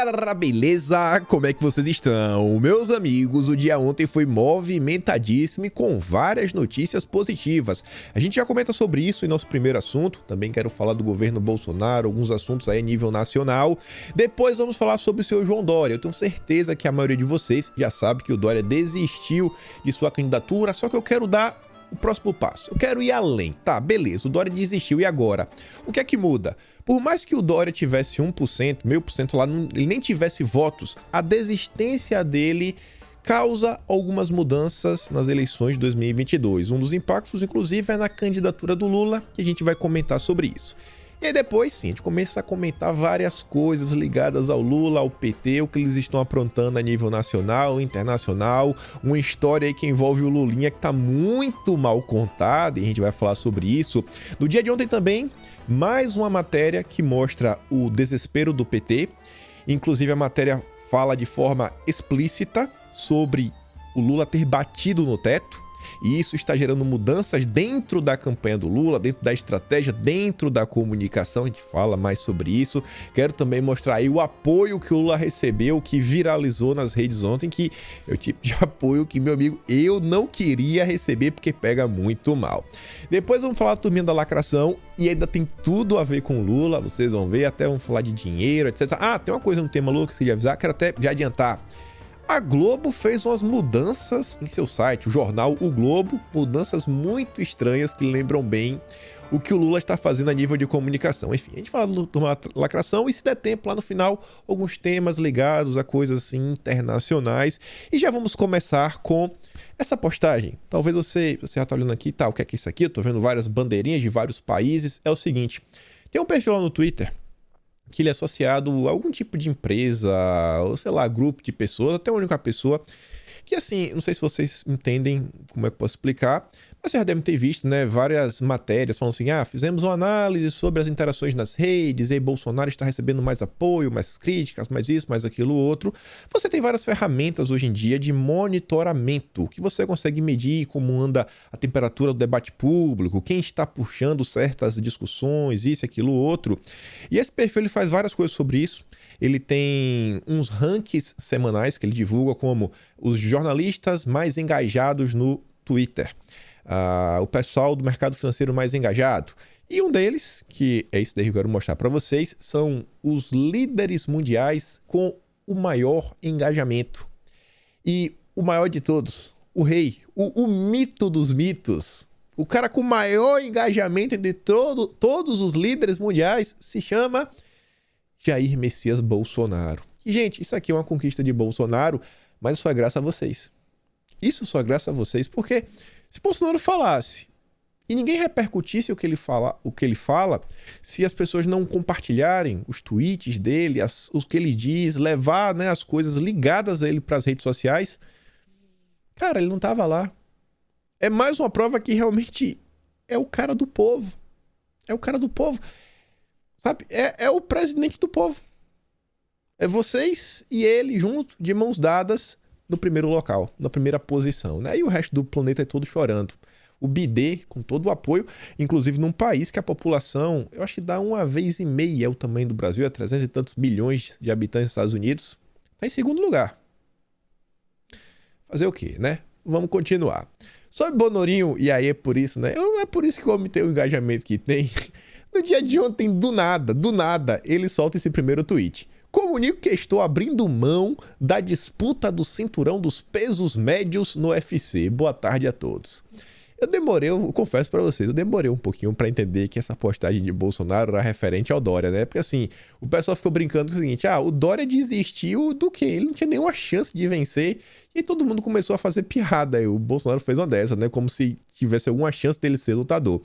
galera, beleza? Como é que vocês estão? Meus amigos, o dia ontem foi movimentadíssimo e com várias notícias positivas. A gente já comenta sobre isso em nosso primeiro assunto, também quero falar do governo Bolsonaro, alguns assuntos aí a nível nacional. Depois vamos falar sobre o senhor João Dória. Eu tenho certeza que a maioria de vocês já sabe que o Dória desistiu de sua candidatura, só que eu quero dar o próximo passo. Eu quero ir além. Tá, beleza, o Dória desistiu, e agora? O que é que muda? Por mais que o Dória tivesse 1%, meio por cento lá, ele nem tivesse votos, a desistência dele causa algumas mudanças nas eleições de 2022. Um dos impactos, inclusive, é na candidatura do Lula, que a gente vai comentar sobre isso. E aí depois, sim, a gente começa a comentar várias coisas ligadas ao Lula, ao PT, o que eles estão aprontando a nível nacional, internacional, uma história aí que envolve o Lulinha que tá muito mal contada, e a gente vai falar sobre isso. No dia de ontem também, mais uma matéria que mostra o desespero do PT, inclusive a matéria fala de forma explícita sobre o Lula ter batido no teto, e isso está gerando mudanças dentro da campanha do Lula, dentro da estratégia, dentro da comunicação. A gente fala mais sobre isso. Quero também mostrar aí o apoio que o Lula recebeu, que viralizou nas redes ontem, que é o tipo de apoio que, meu amigo, eu não queria receber porque pega muito mal. Depois vamos falar da turminha da lacração, e ainda tem tudo a ver com o Lula, vocês vão ver, até vamos falar de dinheiro, etc. Ah, tem uma coisa no tema Lula que eu queria avisar, quero até já adiantar. A Globo fez umas mudanças em seu site, o jornal O Globo, mudanças muito estranhas que lembram bem o que o Lula está fazendo a nível de comunicação. Enfim, a gente fala de uma lacração e, se der tempo, lá no final, alguns temas ligados a coisas assim internacionais. E já vamos começar com essa postagem. Talvez você já está olhando aqui, tá, o que é isso aqui? Eu tô vendo várias bandeirinhas de vários países. É o seguinte, tem um perfil lá no Twitter que ele é associado a algum tipo de empresa, ou sei lá, grupo de pessoas, até uma única pessoa, que assim, não sei se vocês entendem como é que eu posso explicar, mas vocês já devem ter visto, né, várias matérias falando assim, fizemos uma análise sobre as interações nas redes, e aí Bolsonaro está recebendo mais apoio, mais críticas, mais isso, mais aquilo, outro. Você tem várias ferramentas hoje em dia de monitoramento, que você consegue medir como anda a temperatura do debate público, quem está puxando certas discussões, isso, aquilo, outro. E esse perfil ele faz várias coisas sobre isso. Ele tem uns rankings semanais que ele divulga como os jornalistas mais engajados no Twitter, o pessoal do mercado financeiro mais engajado. E um deles, que é esse daí que eu quero mostrar para vocês, são os líderes mundiais com o maior engajamento. E o maior de todos, o rei, o mito dos mitos, o cara com o maior engajamento entre todos os líderes mundiais, se chama Jair Messias Bolsonaro. E, gente, isso aqui é uma conquista de Bolsonaro, mas só é graças a vocês. Isso só é graças a vocês, porque se Bolsonaro falasse e ninguém repercutisse o que ele fala, se as pessoas não compartilharem os tweets dele, o que ele diz, levar, né, as coisas ligadas a ele para as redes sociais, cara, ele não tava lá. É mais uma prova que realmente é o cara do povo. É o cara do povo. Sabe? É o presidente do povo. É vocês e ele junto, de mãos dadas, no primeiro local, na primeira posição, né? E o resto do planeta é todo chorando. O BD, com todo o apoio, inclusive num país que a população, eu acho que dá 1,5 é o tamanho do Brasil, é 300 e tantos bilhões de habitantes dos Estados Unidos, tá em segundo lugar. Fazer o quê, né? Vamos continuar. Sobre Bonorinho, e aí é por isso, né? É por isso que o homem tem o engajamento que tem. No dia de ontem, do nada, ele solta esse primeiro tweet. Comunico que estou abrindo mão da disputa do cinturão dos pesos médios no UFC. Boa tarde a todos. Eu confesso pra vocês, eu demorei um pouquinho pra entender que essa postagem de Bolsonaro era referente ao Dória, né? Porque assim, o pessoal ficou brincando com o seguinte, o Dória desistiu do quê? Ele não tinha nenhuma chance de vencer, e aí todo mundo começou a fazer piada, e o Bolsonaro fez uma dessa, né? Como se tivesse alguma chance dele ser lutador.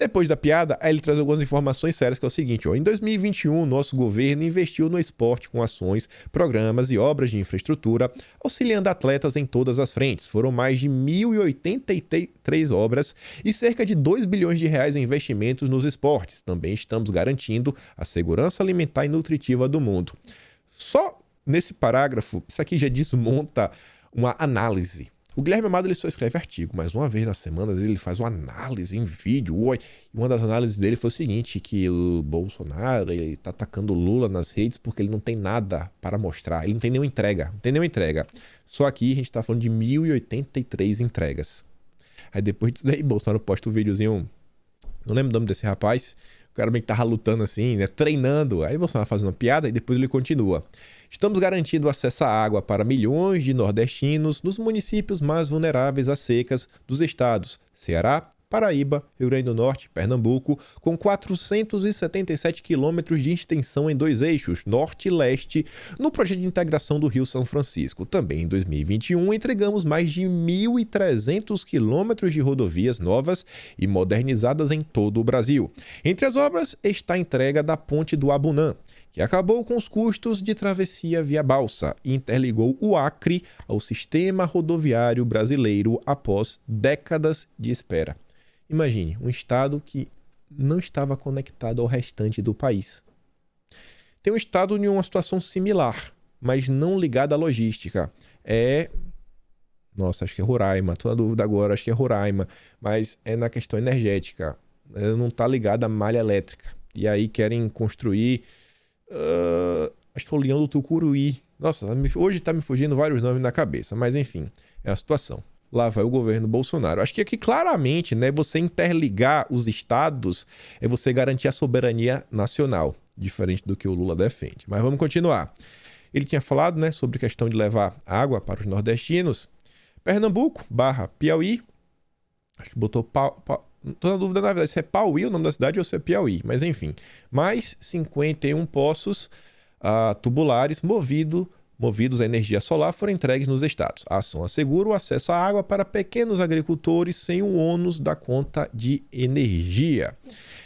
Depois da piada, aí ele traz algumas informações sérias, que é o seguinte, em 2021, nosso governo investiu no esporte com ações, programas e obras de infraestrutura, auxiliando atletas em todas as frentes. Foram mais de 1.083 obras e cerca de 2 bilhões de reais em investimentos nos esportes. Também estamos garantindo a segurança alimentar e nutritiva do mundo. Só nesse parágrafo, isso aqui já desmonta uma análise O Guilherme Amado ele só escreve artigo, mas uma vez na semana ele faz uma análise em vídeo. E uma das análises dele foi o seguinte, que o Bolsonaro ele tá atacando o Lula nas redes porque ele não tem nada para mostrar. Ele não tem nenhuma entrega. Só aqui a gente tá falando de 1.083 entregas. Aí depois disso daí, Bolsonaro posta um videozinho, não lembro o nome desse rapaz, o cara meio que tava lutando assim, né, treinando. Aí Bolsonaro fazendo uma piada e depois ele continua. Estamos garantindo acesso à água para milhões de nordestinos nos municípios mais vulneráveis às secas dos estados Ceará, Paraíba, Rio Grande do Norte, Pernambuco, com 477 quilômetros de extensão em 2 eixos, norte e leste, no projeto de integração do Rio São Francisco. Também em 2021, entregamos mais de 1.300 quilômetros de rodovias novas e modernizadas em todo o Brasil. Entre as obras está a entrega da Ponte do Abunã, que acabou com os custos de travessia via balsa e interligou o Acre ao sistema rodoviário brasileiro após décadas de espera. Imagine, um estado que não estava conectado ao restante do país. Tem um estado em uma situação similar, mas não ligada à logística. Nossa, acho que é Roraima, estou na dúvida agora, acho que é Roraima, mas é na questão energética. Não está ligada à malha elétrica. E aí querem construir... acho que é o Leão do Tucuruí. Nossa, hoje está me fugindo vários nomes na cabeça, mas enfim, é a situação. Lá vai o governo Bolsonaro. Acho que aqui claramente, né, você interligar os estados é você garantir a soberania nacional, diferente do que o Lula defende. Mas vamos continuar. Ele tinha falado, né, sobre a questão de levar água para os nordestinos. Pernambuco / Piauí. Acho que botou tô na dúvida, na verdade, se é Pauí o nome da cidade ou se é Piauí, mas enfim. Mais 51 poços tubulares movidos à energia solar foram entregues nos estados. A ação assegura o acesso à água para pequenos agricultores sem o ônus da conta de energia.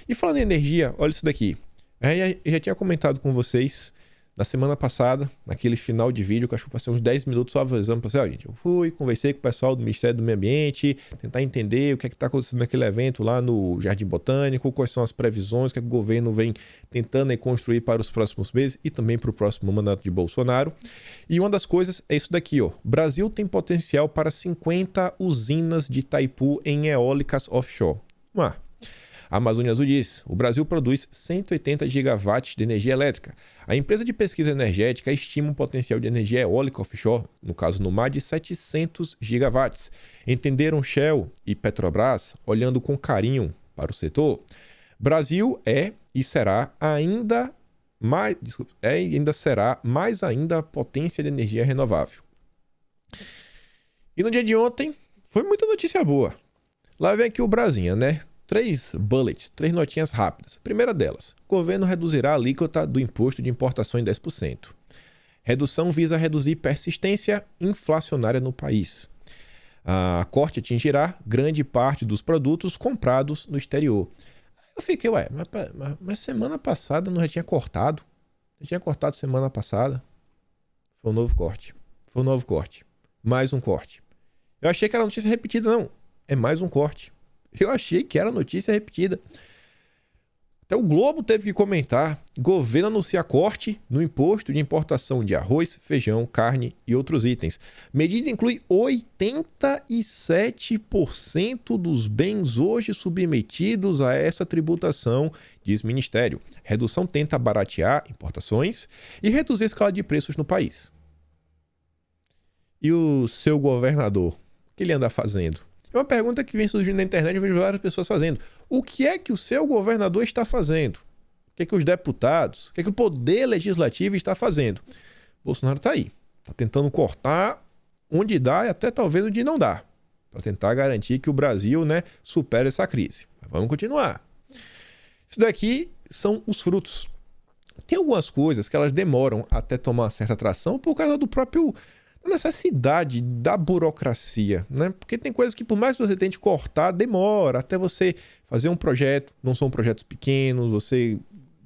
E falando em energia, olha isso daqui. Eu já tinha comentado com vocês na semana passada, naquele final de vídeo, que acho que eu passei uns 10 minutos só avisando para vocês, gente, eu conversei com o pessoal do Ministério do Meio Ambiente, tentar entender o que é que está acontecendo naquele evento lá no Jardim Botânico, quais são as previsões que o governo vem tentando construir para os próximos meses e também para o próximo mandato de Bolsonaro. E uma das coisas é isso daqui, ó. Brasil tem potencial para 50 usinas de Itaipu em eólicas offshore. A Amazônia Azul diz, o Brasil produz 180 gigawatts de energia elétrica. A empresa de pesquisa energética estima um potencial de energia eólica offshore, no caso no mar, de 700 gigawatts. Entenderam Shell e Petrobras, olhando com carinho para o setor? Brasil e será ainda mais ainda a potência de energia renovável. E no dia de ontem, foi muita notícia boa. Lá vem aqui o Brasinha, né? 3 bullets, 3 notinhas rápidas. Primeira delas, o governo reduzirá a alíquota do imposto de importação em 10%. Redução visa reduzir persistência inflacionária no país. A corte atingirá grande parte dos produtos comprados no exterior. Eu fiquei, mas semana passada não já tinha cortado? Já tinha cortado semana passada? Foi um novo corte. Mais um corte. Eu achei que era notícia repetida, não. É mais um corte. Eu achei que era notícia repetida. Até o Globo teve que comentar. Governo anuncia corte no imposto de importação de arroz, feijão, carne e outros itens. Medida inclui 87% dos bens hoje submetidos a essa tributação, diz Ministério. Redução tenta baratear importações e reduzir a escala de preços no país. E o seu governador? O que ele anda fazendo? É uma pergunta que vem surgindo na internet, eu vejo várias pessoas fazendo. O que é que o seu governador está fazendo? O que é que os deputados, o que é que o poder legislativo está fazendo? Bolsonaro está aí. Está tentando cortar onde dá e até talvez onde não dá. Para tentar garantir que o Brasil, né, supere essa crise. Mas vamos continuar. Isso daqui são os frutos. Tem algumas coisas que elas demoram até tomar certa atração por causa do próprio... necessidade da burocracia, né? Porque tem coisas que por mais que você tente cortar, demora até você fazer um projeto, não são projetos pequenos, você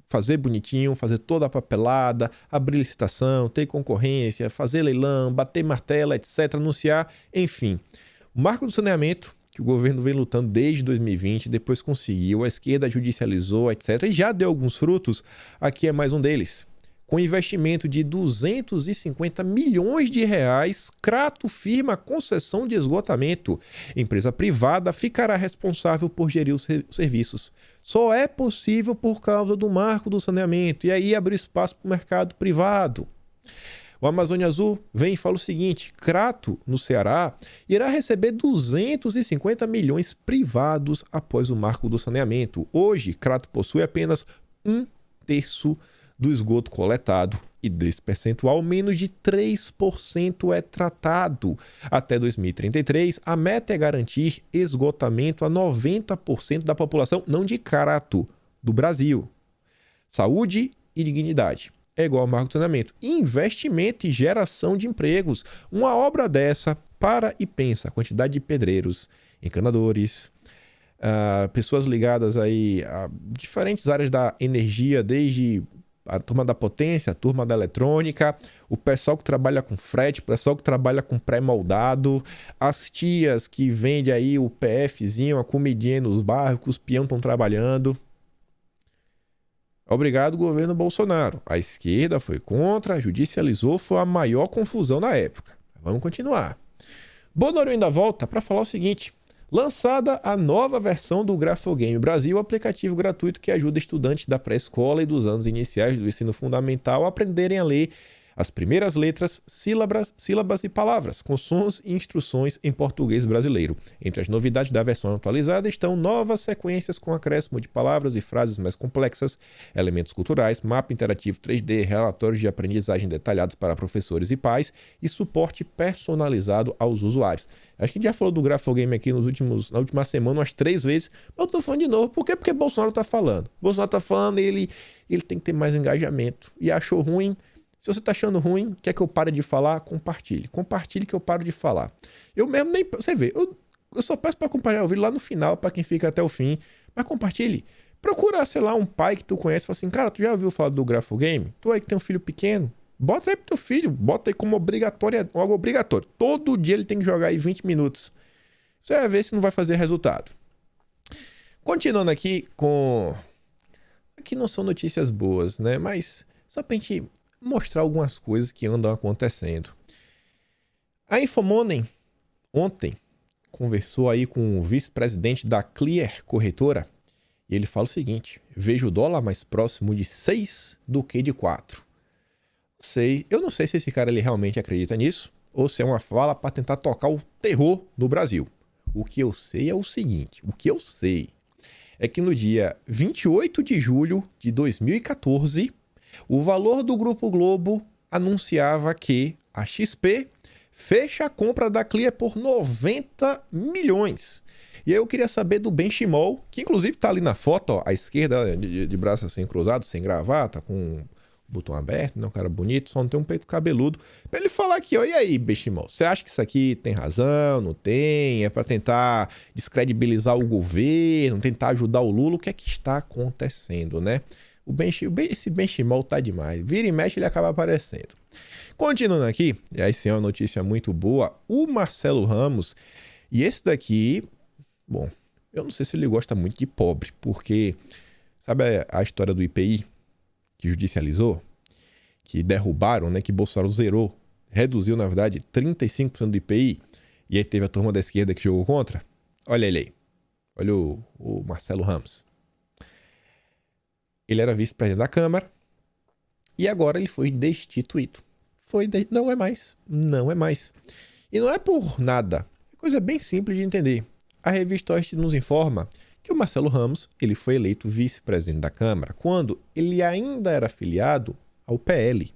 fazer bonitinho, fazer toda a papelada, abrir licitação, ter concorrência, fazer leilão, bater martelo, etc, anunciar, enfim. O marco do saneamento, que o governo vem lutando desde 2020, depois conseguiu, a esquerda judicializou, etc, e já deu alguns frutos, aqui é mais um deles. Com investimento de 250 milhões de reais, Crato firma concessão de esgotamento. Empresa privada ficará responsável por gerir os serviços. Só é possível por causa do marco do saneamento. E aí abriu espaço para o mercado privado. O Amazônia Azul vem e fala o seguinte: Crato, no Ceará, irá receber 250 milhões privados após o marco do saneamento. Hoje, Crato possui apenas 1/3 do esgoto coletado e desse percentual, menos de 3% é tratado. Até 2033, a meta é garantir esgotamento a 90% da população, não de Crato, do Brasil. Saúde e dignidade é igual ao marco do saneamento. Investimento e geração de empregos. Uma obra dessa, para e pensa a quantidade de pedreiros, encanadores, pessoas ligadas aí a diferentes áreas da energia, desde a turma da potência, a turma da eletrônica, o pessoal que trabalha com frete, o pessoal que trabalha com pré-moldado, as tias que vendem aí o PFzinho, a comidinha nos bairros, que os peões estão trabalhando. Obrigado, governo Bolsonaro. A esquerda foi contra, judicializou, foi a maior confusão na época. Vamos continuar. Bonoro ainda volta para falar o seguinte: lançada a nova versão do Grafogame Brasil, aplicativo gratuito que ajuda estudantes da pré-escola e dos anos iniciais do ensino fundamental a aprenderem a ler as primeiras letras, sílabas e palavras, com sons e instruções em português brasileiro. Entre as novidades da versão atualizada estão novas sequências com acréscimo de palavras e frases mais complexas, elementos culturais, mapa interativo 3D, relatórios de aprendizagem detalhados para professores e pais e suporte personalizado aos usuários. Acho que a gente já falou do Grafogame aqui na última semana umas 3 vezes, mas eu tô falando de novo. Por quê? Porque Bolsonaro tá falando. Bolsonaro tá falando e ele tem que ter mais engajamento. E achou ruim. Se você tá achando ruim, quer que eu pare de falar, compartilhe. Compartilhe que eu paro de falar. Eu mesmo nem... Você vê, eu só peço para compartilhar o vídeo lá no final, para quem fica até o fim. Mas compartilhe. Procura, sei lá, um pai que tu conhece e fala assim: cara, tu já ouviu falar do Grafogame? Tu aí que tem um filho pequeno, bota aí pro teu filho. Bota aí como algo obrigatório. Todo dia ele tem que jogar aí 20 minutos. Você vai ver se não vai fazer resultado. Continuando aqui com... Aqui não são notícias boas, né? Mas só pra gente mostrar algumas coisas que andam acontecendo. A Infomoney ontem conversou aí com o vice-presidente da Clear Corretora e ele fala o seguinte: vejo o dólar mais próximo de 6 do que de 4. Eu não sei se esse cara ele realmente acredita nisso ou se é uma fala para tentar tocar o terror no Brasil. O que eu sei é o seguinte: é que no dia 28 de julho de 2014, o valor do Grupo Globo anunciava que a XP fecha a compra da Clear por 90 milhões. E aí eu queria saber do Benchimol, que inclusive está ali na foto, ó, à esquerda, de braço assim cruzado, sem gravata, com o botão aberto, né? Um cara bonito, só não tem um peito cabeludo. Pra ele falar aqui, ó, e aí, Benchimol, você acha que isso aqui tem razão, não tem? É para tentar descredibilizar o governo, tentar ajudar o Lula? O que é que está acontecendo, né? Esse Benchimol tá demais. Vira e mexe, ele acaba aparecendo. Continuando aqui, e aí sim é uma notícia muito boa, o Marcelo Ramos, e esse daqui, bom, eu não sei se ele gosta muito de pobre, porque sabe a história do IPI, que judicializou, que derrubaram, né, que Bolsonaro zerou, reduziu, na verdade, 35% do IPI, e aí teve a turma da esquerda que jogou contra? Olha ele aí, olha o Marcelo Ramos. Ele era vice-presidente da Câmara e agora ele foi destituído. Não é mais. Não é mais. E não é por nada. É coisa bem simples de entender. A revista Oeste nos informa que o Marcelo Ramos ele foi eleito vice-presidente da Câmara quando ele ainda era afiliado ao PL.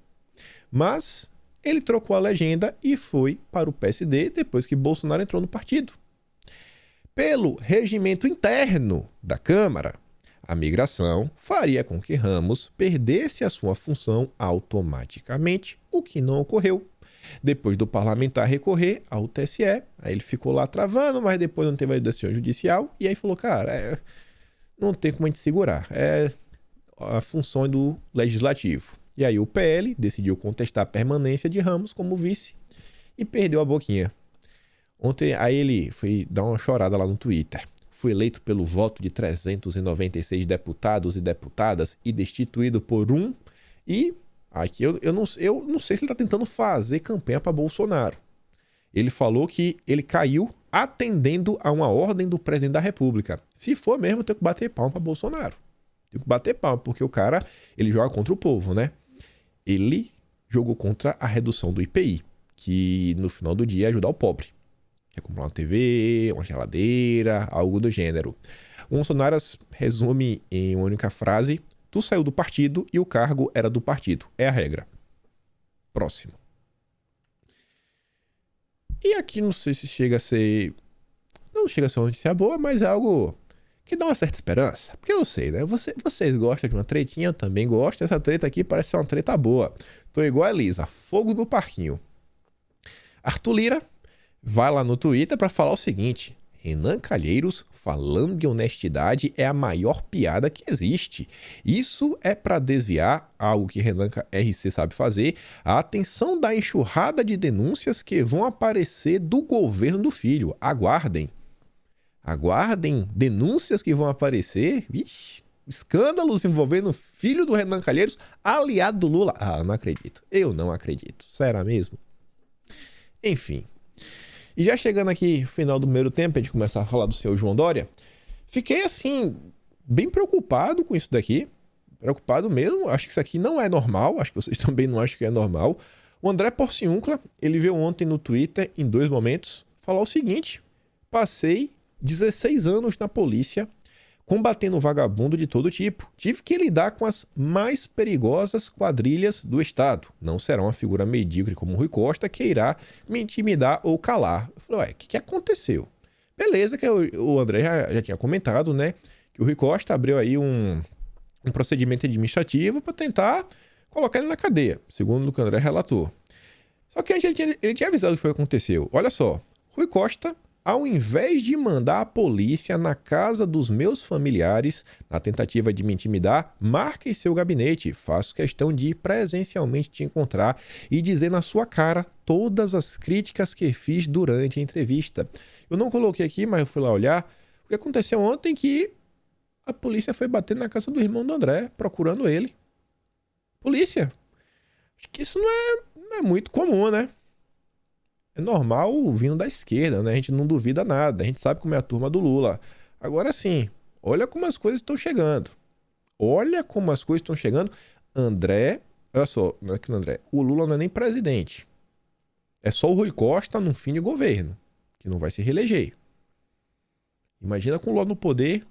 Mas ele trocou a legenda e foi para o PSD depois que Bolsonaro entrou no partido. Pelo regimento interno da Câmara, a migração faria com que Ramos perdesse a sua função automaticamente, o que não ocorreu. Depois do parlamentar recorrer ao TSE, aí ele ficou lá travando, mas depois não teve a decisão judicial, e aí falou, cara, não tem como a gente segurar, é a função do legislativo. E aí o PL decidiu contestar a permanência de Ramos como vice e perdeu a boquinha. Ontem, aí ele foi dar uma chorada lá no Twitter. Foi eleito pelo voto de 396 deputados e deputadas e destituído por um. E Aqui eu não sei se ele tá tentando fazer campanha para Bolsonaro. Ele falou que ele caiu atendendo a uma ordem do presidente da República. Se for mesmo, eu tenho que bater palma para Bolsonaro. Tenho que bater palma, porque o cara, ele joga contra o povo, né? Ele jogou contra a redução do IPI, que no final do dia é ajudar o pobre. Quer comprar uma TV, uma geladeira, algo do gênero. O Bolsonaro resume em uma única frase: tu saiu do partido e o cargo era do partido. É a regra. Próximo. E aqui não sei se chega a ser... Não chega a ser uma notícia boa, mas é algo que dá uma certa esperança. Porque eu sei, né? Vocês gostam de uma tretinha, eu também gosto. Essa treta aqui parece ser uma treta boa. Tô igual a Elisa, fogo no parquinho. Arthur Lira vai lá no Twitter para falar o seguinte: Renan Calheiros falando de honestidade é a maior piada que existe. Isso é para desviar, algo que Renan RC sabe fazer, a atenção da enxurrada de denúncias que vão aparecer do governo do filho. Aguardem. Aguardem denúncias que vão aparecer. Vixe, escândalos envolvendo o filho do Renan Calheiros, aliado do Lula. Ah, não acredito. Eu não acredito. Será mesmo? Enfim. E já chegando aqui, final do primeiro tempo, a gente começar a falar do seu João Dória, fiquei assim, bem preocupado com isso daqui. Preocupado mesmo. Acho que isso aqui não é normal. Acho que vocês também não acham que é normal. O André Porciúncula, ele veio ontem no Twitter, em 2 momentos, falar o seguinte: passei 16 anos na polícia, combatendo vagabundo de todo tipo. Tive que lidar com as mais perigosas quadrilhas do estado. Não será uma figura medíocre como o Rui Costa que irá me intimidar ou calar. Eu falei, ué, o que aconteceu? Beleza, que o André já tinha comentado, né? Que o Rui Costa abriu aí um procedimento administrativo para tentar colocar ele na cadeia, segundo o que o André relatou. Só que ele tinha avisado o que foi que aconteceu. Olha só, Rui Costa, ao invés de mandar a polícia na casa dos meus familiares na tentativa de me intimidar, marque em seu gabinete. Faço questão de ir presencialmente te encontrar e dizer na sua cara todas as críticas que fiz durante a entrevista. Eu não coloquei aqui, mas eu fui lá olhar. O que aconteceu ontem que a polícia foi bater na casa do irmão do André, procurando ele. Polícia. Acho que isso não é muito comum, né? É normal vindo da esquerda, né? A gente não duvida nada. A gente sabe como é a turma do Lula. Agora sim, olha como as coisas estão chegando. Olha como as coisas estão chegando. André, olha só, não é que André, o Lula não é nem presidente. É só o Rui Costa no fim de governo, que não vai se reeleger. Imagina com o Lula no poder,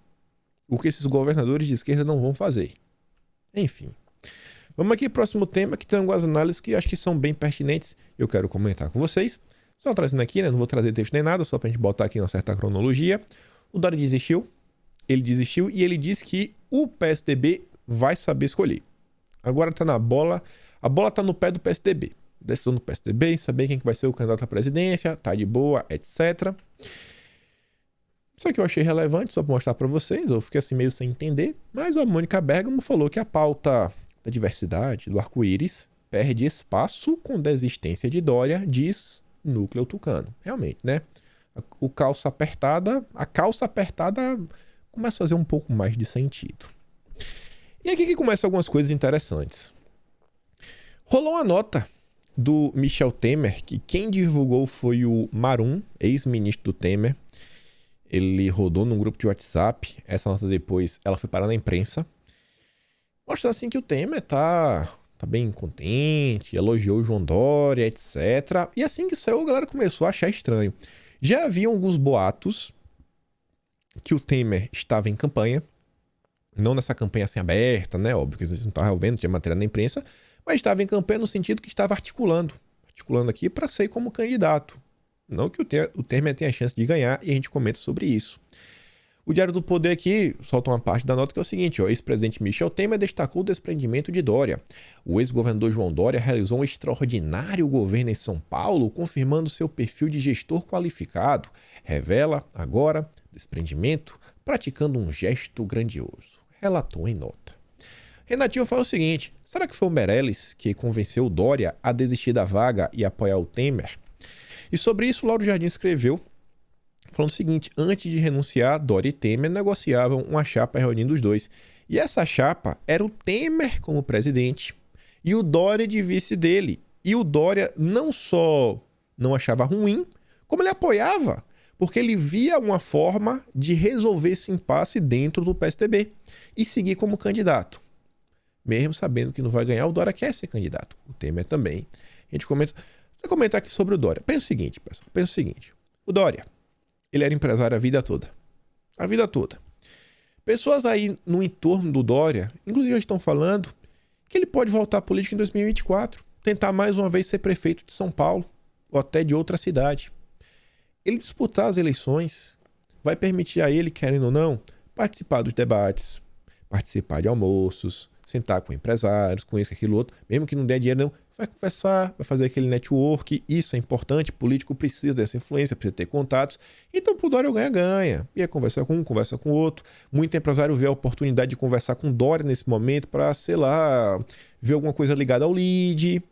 o que esses governadores de esquerda não vão fazer. Enfim. Vamos aqui, próximo tema, que tem algumas análises que acho que são bem pertinentes. Eu quero comentar com vocês. Só trazendo aqui, né? Não vou trazer texto nem nada, só pra gente botar aqui uma certa cronologia. O Dória desistiu. Ele desistiu e ele disse que o PSDB vai saber escolher. Agora tá na bola. A bola tá no pé do PSDB. Decisão do PSDB, saber quem que vai ser o candidato à presidência, tá de boa, etc. Só que eu achei relevante, só pra mostrar pra vocês. Eu fiquei assim meio sem entender. Mas a Mônica Bergamo falou que a pauta da diversidade, do arco-íris, perde espaço com desistência de Dória, diz Núcleo Tucano. Realmente, né? A calça apertada começa a fazer um pouco mais de sentido. E aqui que começam algumas coisas interessantes. Rolou uma nota do Michel Temer, que quem divulgou foi o Marum, ex-ministro do Temer. Ele rodou num grupo de WhatsApp. Essa nota depois ela foi parar na imprensa. Mostra assim que o Temer tá bem contente, elogiou o João Dória, etc. E assim que saiu, a galera começou a achar estranho. Já havia alguns boatos que o Temer estava em campanha. Não nessa campanha assim aberta, né? Óbvio que vocês não estavam vendo, tinha matéria na imprensa. Mas estava em campanha no sentido que estava articulando aqui para ser como candidato. Não que o Temer tenha a chance de ganhar, e a gente comenta sobre isso. O Diário do Poder aqui solta uma parte da nota que é o seguinte: o ex-presidente Michel Temer destacou o desprendimento de Dória. O ex-governador João Dória realizou um extraordinário governo em São Paulo, confirmando seu perfil de gestor qualificado. Revela, agora, desprendimento, praticando um gesto grandioso. Relatou em nota. Renatinho fala o seguinte: será que foi o Meirelles que convenceu Dória a desistir da vaga e apoiar o Temer? E sobre isso, Lauro Jardim escreveu, falando o seguinte: antes de renunciar, Dória e Temer negociavam uma chapa reunindo os dois. E essa chapa era o Temer como presidente e o Dória de vice dele. E o Dória não só não achava ruim, como ele apoiava, porque ele via uma forma de resolver esse impasse dentro do PSDB e seguir como candidato. Mesmo sabendo que não vai ganhar, o Dória quer ser candidato. O Temer também. A gente comenta... Vou comentar aqui sobre o Dória. Pensa o seguinte, pessoal. Pensa o seguinte. O Dória, ele era empresário a vida toda. A vida toda. Pessoas aí no entorno do Dória, inclusive já estão falando que ele pode voltar à política em 2024. Tentar mais uma vez ser prefeito de São Paulo ou até de outra cidade. Ele disputar as eleições vai permitir a ele, querendo ou não, participar dos debates, participar de almoços, sentar com empresários, com isso, com aquilo outro, mesmo que não der dinheiro, não, vai conversar, vai fazer aquele network, isso é importante, político precisa dessa influência, precisa ter contatos, então pro Dória o ganha-ganha, e é conversar com um, conversa com o outro, muito empresário vê a oportunidade de conversar com o Dória nesse momento para, sei lá, ver alguma coisa ligada ao lead,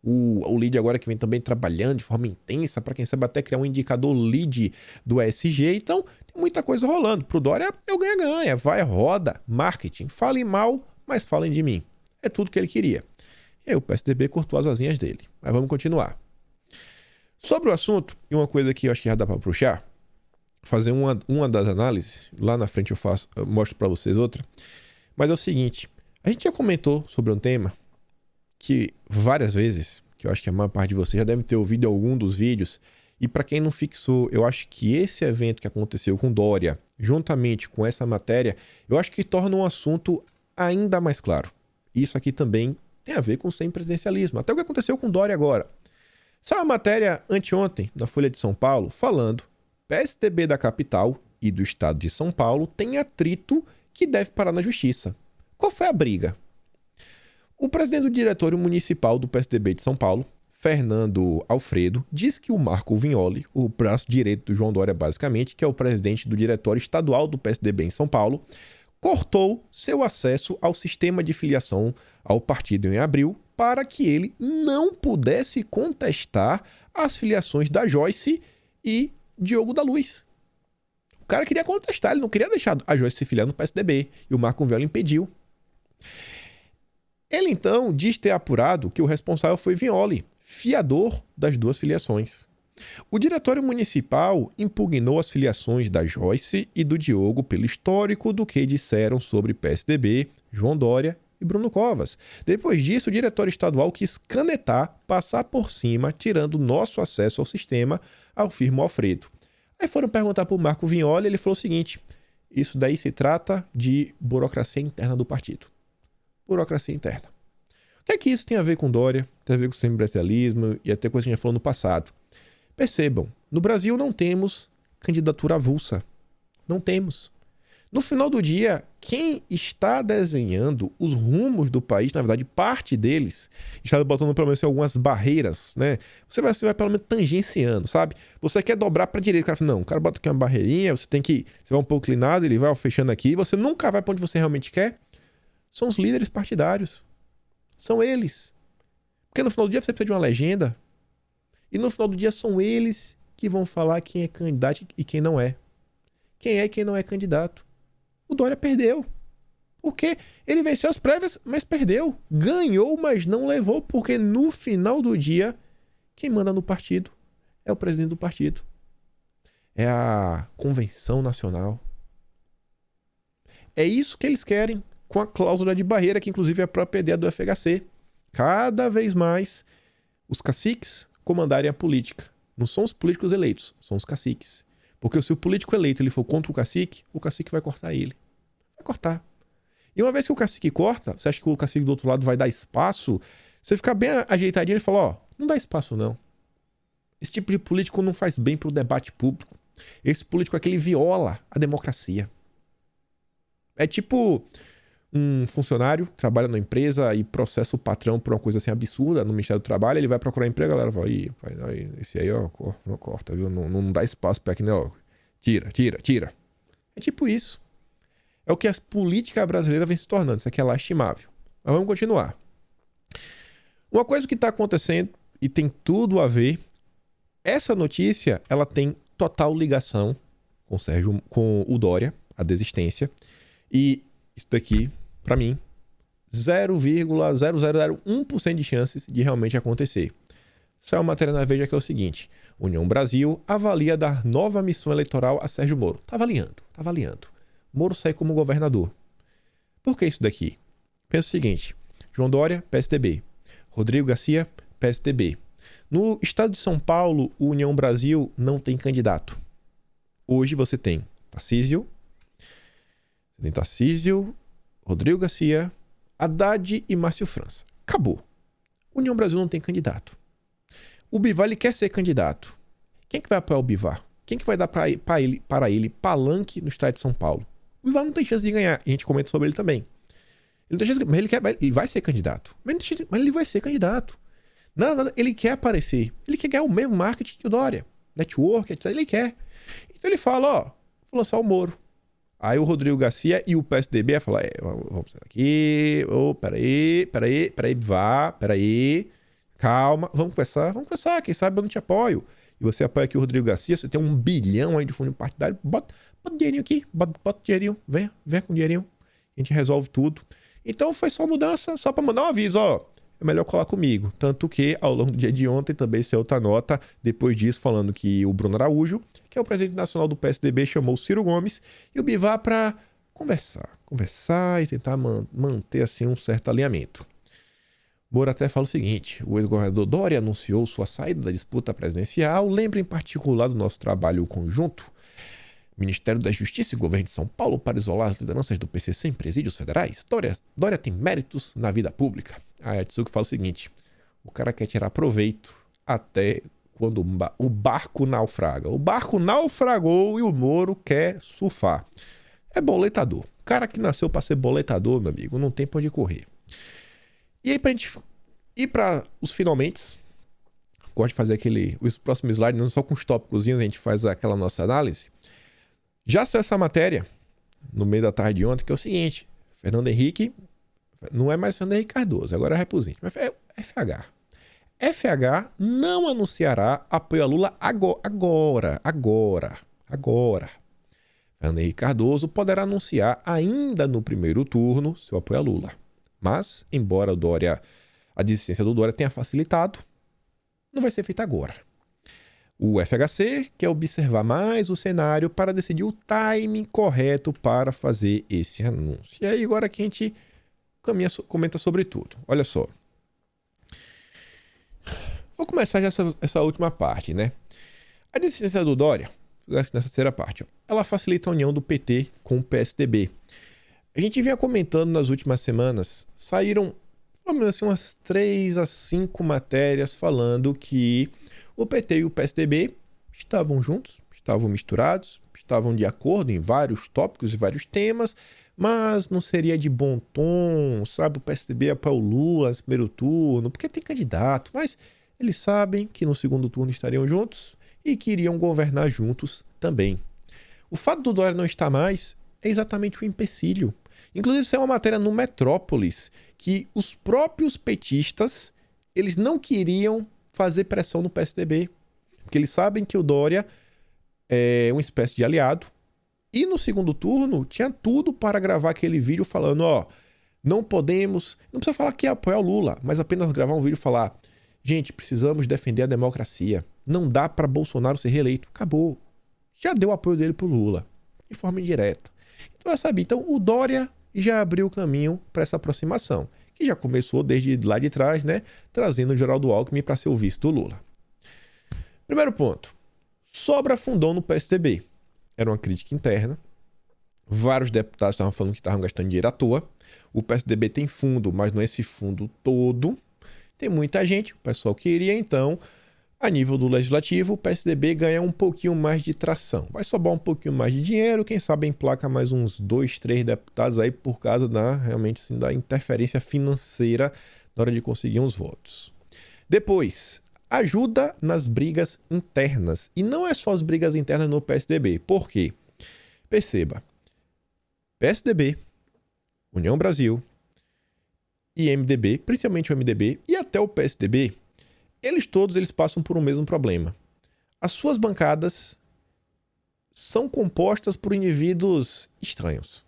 o lead agora que vem também trabalhando de forma intensa, para quem sabe até criar um indicador lead do ESG, então tem muita coisa rolando, pro Dória é o ganha-ganha, vai, roda, marketing, falem mal, mas falem de mim. É tudo que ele queria. E aí o PSDB cortou as asinhas dele. Mas vamos continuar. Sobre o assunto, e uma coisa que eu acho que já dá para puxar, fazer uma das análises, lá na frente eu mostro para vocês outra, mas é o seguinte, a gente já comentou sobre um tema que várias vezes, que eu acho que a maior parte de vocês já deve ter ouvido algum dos vídeos, e para quem não fixou, eu acho que esse evento que aconteceu com Dória, juntamente com essa matéria, eu acho que torna um assunto ainda mais claro. Isso aqui também tem a ver com o semipresidencialismo. Até o que aconteceu com Dória agora. Saiu uma matéria anteontem na Folha de São Paulo falando PSDB da capital e do estado de São Paulo tem atrito que deve parar na justiça. Qual foi a briga? O presidente do diretório municipal do PSDB de São Paulo, Fernando Alfredo, diz que o Marco Vignoli, o braço direito do João Dória basicamente, que é o presidente do diretório estadual do PSDB em São Paulo, cortou seu acesso ao sistema de filiação ao partido em abril para que ele não pudesse contestar as filiações da Joyce e Diogo da Luz. O cara queria contestar, ele não queria deixar a Joyce se filiar no PSDB e o Marco Vignoli impediu. Ele então diz ter apurado que o responsável foi Vignoli, fiador das duas filiações. O diretório municipal impugnou as filiações da Joyce e do Diogo pelo histórico do que disseram sobre PSDB, João Dória e Bruno Covas. Depois disso, o diretório estadual quis canetar, passar por cima, tirando nosso acesso ao sistema, afirma Alfredo. Aí foram perguntar para o Marco Vignoli, ele falou o seguinte, isso daí se trata de burocracia interna do partido. Burocracia interna. O que é que isso tem a ver com Dória? Tem a ver com o semipresidencialismo e até coisa que a gente já falou no passado. Percebam, no Brasil não temos candidatura avulsa. Não temos. No final do dia, quem está desenhando os rumos do país, na verdade, parte deles, está botando pelo menos algumas barreiras, né? Você vai pelo menos tangenciando, sabe? Você quer dobrar para a direita, o cara fala, não, o cara bota aqui uma barreirinha, você vai um pouco inclinado, ele vai fechando aqui, você nunca vai para onde você realmente quer. São os líderes partidários. São eles. Porque no final do dia você precisa de uma legenda. E no final do dia são eles que vão falar quem é candidato e quem não é. Quem é e quem não é candidato. O Dória perdeu. Por quê? Ele venceu as prévias, mas perdeu. Ganhou, mas não levou, porque no final do dia, quem manda no partido é o presidente do partido. É a convenção nacional. É isso que eles querem, com a cláusula de barreira, que inclusive é a própria ideia do FHC. Cada vez mais os caciques comandarem a política. Não são os políticos eleitos, são os caciques. Porque se o político eleito ele for contra o cacique vai cortar ele. Vai cortar. E uma vez que o cacique corta, você acha que o cacique do outro lado vai dar espaço? Você fica bem ajeitadinho e fala, ó, não dá espaço não. Esse tipo de político não faz bem pro debate público. Esse político é aquele viola a democracia. É tipo um funcionário trabalha na empresa e processa o patrão por uma coisa assim absurda no Ministério do Trabalho, ele vai procurar emprego, a galera fala, esse aí, ó, não corta, viu? Não dá espaço pra aqui, né, ó. Tira. É tipo isso. É o que a política brasileira vem se tornando. Isso aqui é lastimável. Mas vamos continuar. Uma coisa que tá acontecendo e tem tudo a ver, essa notícia, ela tem total ligação com o Dória, a desistência, e isso daqui, pra mim, 0,0001% de chances de realmente acontecer. Saiu uma matéria na Veja que é o seguinte: União Brasil avalia dar nova missão eleitoral a Sérgio Moro. Tá avaliando. Moro sai como governador. Por que isso daqui? Pensa o seguinte: João Dória, PSDB. Rodrigo Garcia, PSDB. No estado de São Paulo, o União Brasil não tem candidato. Hoje você tem Tarcísio, Rodrigo Garcia, Haddad e Márcio França. Acabou. União Brasil não tem candidato. O Bivar, ele quer ser candidato. Quem que vai apoiar o Bivar? Quem que vai dar para ele palanque no estado de São Paulo? O Bivar não tem chance de ganhar. A gente comenta sobre ele também. Ele não tem chance, mas ele vai ser candidato. Mas ele vai ser candidato. Nada, ele quer aparecer. Ele quer ganhar o mesmo marketing que o Dória. Network, etc. Ele quer. Então ele fala, ó, vou lançar o Moro. Aí o Rodrigo Garcia e o PSDB vai falar, vamos sair daqui. Peraí, Bivar, peraí. Calma, vamos conversar, quem sabe eu não te apoio. E você apoia aqui o Rodrigo Garcia, você tem 1 bilhão aí de fundo partidário, bota dinheirinho aqui, bota dinheirinho, vem com dinheirinho, a gente resolve tudo. Então foi só mudança, só para mandar um aviso, ó, é melhor colar comigo. Tanto que ao longo do dia de ontem também saiu outra nota, depois disso falando que o Bruno Araújo, que é o presidente nacional do PSDB, chamou o Ciro Gomes e o Bivar para conversar e tentar manter assim um certo alinhamento. Moro até fala o seguinte: o ex-governador Dória anunciou sua saída da disputa presidencial. Lembra em particular do nosso trabalho conjunto? Ministério da Justiça e Governo de São Paulo para isolar as lideranças do PCC em presídios federais. Dória tem méritos na vida pública. A Yatsuki fala o seguinte: o cara quer tirar proveito até quando o barco naufraga. O barco naufragou e o Moro quer surfar. É boletador. O cara que nasceu para ser boletador, meu amigo, não tem pra onde correr. E aí, pra gente ir para os finalmente, gosto de fazer os próximos slides, não só com os tópicozinhos, a gente faz aquela nossa análise. Já saiu essa matéria, no meio da tarde de ontem, que é o seguinte: Fernando Henrique, não é mais Fernando Henrique Cardoso, agora é Raposinho, mas é FH. FH não anunciará apoio a Lula agora. Fernando Henrique Cardoso poderá anunciar ainda no primeiro turno seu apoio a Lula. Mas, embora a desistência do Dória tenha facilitado, não vai ser feita agora. O FHC quer observar mais o cenário para decidir o timing correto para fazer esse anúncio. E aí agora que a gente comenta sobre tudo. Olha só. Vou começar já essa última parte, né? A desistência do Dória, nessa terceira parte, ela facilita a união do PT com o PSDB. A gente vinha comentando nas últimas semanas, saíram pelo menos assim, umas 3 a 5 matérias falando que o PT e o PSDB estavam juntos, estavam misturados, estavam de acordo em vários tópicos e vários temas, mas não seria de bom tom, sabe? O PSDB apoia o Lula no primeiro turno, porque tem candidato, mas eles sabem que no segundo turno estariam juntos e que iriam governar juntos também. O fato do Dória não estar mais é exatamente o empecilho. Inclusive, isso é uma matéria no Metrópolis, que os próprios petistas, eles não queriam fazer pressão no PSDB, porque eles sabem que o Dória é uma espécie de aliado, e no segundo turno tinha tudo para gravar aquele vídeo falando, ó, não precisa falar que é apoiar o Lula, mas apenas gravar um vídeo e falar, gente, precisamos defender a democracia, não dá para Bolsonaro ser reeleito, acabou, já deu apoio dele pro Lula, de forma indireta. Então o Dória já abriu o caminho para essa aproximação, que já começou desde lá de trás, né, trazendo o Geraldo Alckmin para ser o vice do Lula. Primeiro ponto, sobra fundão no PSDB. Era uma crítica interna, vários deputados estavam falando que estavam gastando dinheiro à toa, o PSDB tem fundo, mas não é esse fundo todo, tem muita gente, o pessoal queria, então, a nível do legislativo, o PSDB ganha um pouquinho mais de tração. Vai sobrar um pouquinho mais de dinheiro, quem sabe emplaca mais uns 2, 3 deputados aí por causa realmente assim, da interferência financeira na hora de conseguir uns votos. Depois, ajuda nas brigas internas. E não é só as brigas internas no PSDB. Por quê? Perceba, PSDB, União Brasil e MDB, principalmente o MDB e até o PSDB, eles passam por um mesmo problema. As suas bancadas são compostas por indivíduos estranhos.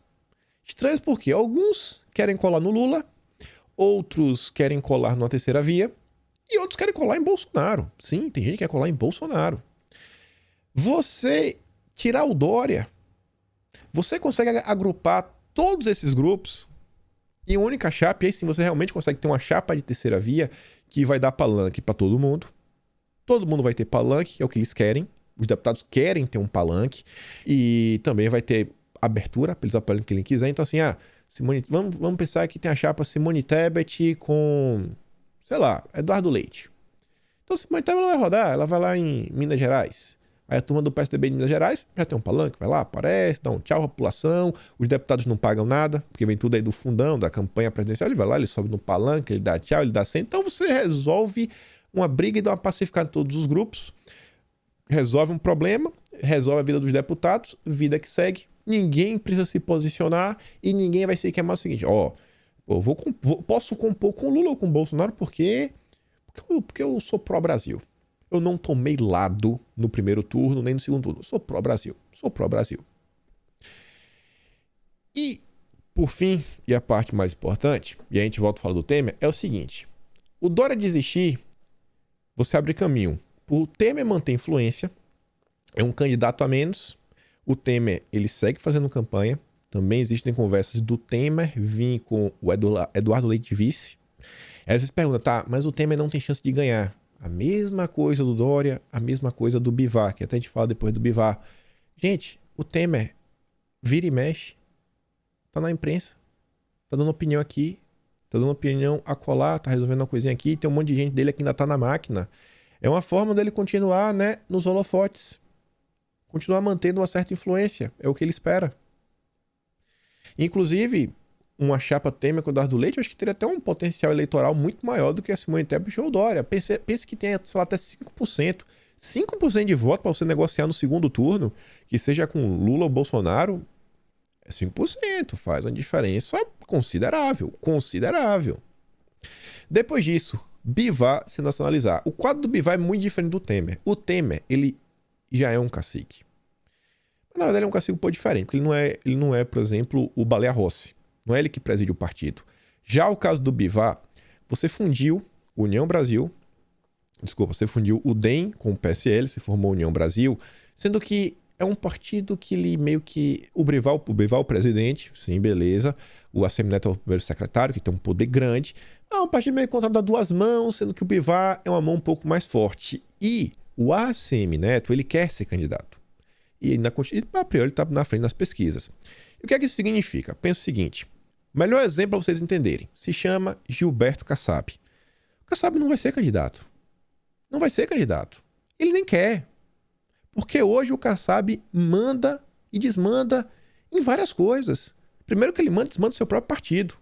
Estranhos porque alguns querem colar no Lula outros querem colar numa terceira via e outros querem colar em Bolsonaro. Sim, tem gente que quer colar em Bolsonaro. Você tirar o Dória, você consegue agrupar todos esses grupos em uma única chapa, e aí sim você realmente consegue ter uma chapa de terceira via que vai dar palanque para todo mundo. Todo mundo vai ter palanque, que é o que eles querem. Os deputados querem ter um palanque e também vai ter abertura para eles apoiarem o que ele quiser. Então assim, Simone, vamos pensar que tem a chapa Simone Tebet com, sei lá, Eduardo Leite. Então Simone Tebet ela vai rodar, ela vai lá em Minas Gerais. Aí a turma do PSDB de Minas Gerais já tem um palanque, vai lá, aparece, dá um tchau à população, os deputados não pagam nada, porque vem tudo aí do fundão, da campanha presidencial, ele vai lá, ele sobe no palanque, ele dá tchau, ele dá centro. Então você resolve uma briga e dá uma pacificada em todos os grupos, resolve um problema, resolve a vida dos deputados, vida que segue, ninguém precisa se posicionar e ninguém vai se queimar o seguinte, posso compor com Lula ou com Bolsonaro porque eu sou pró-Brasil. Eu não tomei lado no primeiro turno, nem no segundo turno. Sou pró-Brasil. Sou pró-Brasil. E, por fim, e a parte mais importante, e a gente volta a falar do Temer, é o seguinte. O Dória desistir, você abre caminho. O Temer manter influência, é um candidato a menos. O Temer, ele segue fazendo campanha. Também existem conversas do Temer vir com o Eduardo Leite vice. Aí vocês perguntam, tá, mas o Temer não tem chance de ganhar. A mesma coisa do Dória, a mesma coisa do Bivar, que até a gente fala depois do Bivar. Gente, o Temer vira e mexe, tá na imprensa, tá dando opinião aqui, tá dando opinião acolá, tá resolvendo uma coisinha aqui, tem um monte de gente dele que ainda tá na máquina. É uma forma dele continuar, né, nos holofotes. Continuar mantendo uma certa influência, é o que ele espera. Inclusive, uma chapa Temer com o Eduardo Leite, eu acho que teria até um potencial eleitoral muito maior do que a Simone Tebet ou o Dória. Pense que tem, sei lá, até 5%. 5% de voto para você negociar no segundo turno, que seja com Lula ou Bolsonaro, é 5%. Faz uma diferença considerável. Considerável. Depois disso, Bivar se nacionalizar. O quadro do Bivar é muito diferente do Temer. O Temer, ele já é um cacique. Mas, na verdade, ele é um cacique um pouco diferente, porque ele não é, por exemplo, o Baleia Rossi. Não é ele que preside o partido. Já o caso do Bivar, você fundiu você fundiu o DEM com o PSL, se formou União Brasil, sendo que é um partido que ele meio que... O Bivar é o presidente, sim, beleza. O ACM Neto é o primeiro secretário, que tem um poder grande. É um partido meio controlado a duas mãos, sendo que o Bivar é uma mão um pouco mais forte. E o ACM Neto, ele quer ser candidato. E a priori ele está na frente das pesquisas. E o que é que isso significa? Pensa o seguinte... Melhor exemplo para vocês entenderem. Se chama Gilberto Kassab. O Kassab não vai ser candidato. Não vai ser candidato. Ele nem quer. Porque hoje o Kassab manda e desmanda em várias coisas. Primeiro que ele manda e desmanda o seu próprio partido.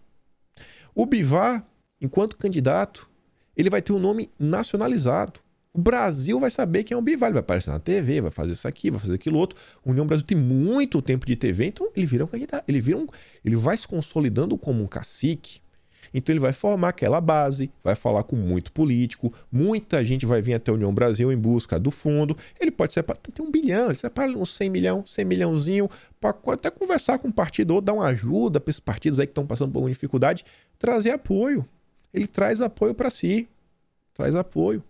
O Bivar, enquanto candidato, ele vai ter um nome nacionalizado. O Brasil vai saber quem é o Bivar. Ele vai aparecer na TV, vai fazer isso aqui, vai fazer aquilo outro. O União Brasil tem muito tempo de TV, então ele vira um candidato. Ele vai se consolidando como um cacique. Então ele vai formar aquela base, vai falar com muito político, muita gente vai vir até a União Brasil em busca do fundo. Ele pode separar, tem 1 bilhão, ele separa uns 100 milhãozinho, para até conversar com o partido ou dar uma ajuda para esses partidos aí que estão passando por alguma dificuldade, trazer apoio. Ele traz apoio para si, traz apoio.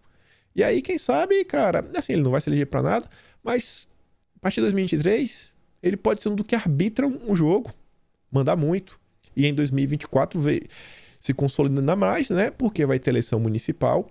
E aí, quem sabe, cara, assim, ele não vai se eleger pra nada, mas a partir de 2023, ele pode ser um do que arbitra um jogo, mandar muito. E em 2024, se consolidando ainda mais, né? Porque vai ter eleição municipal.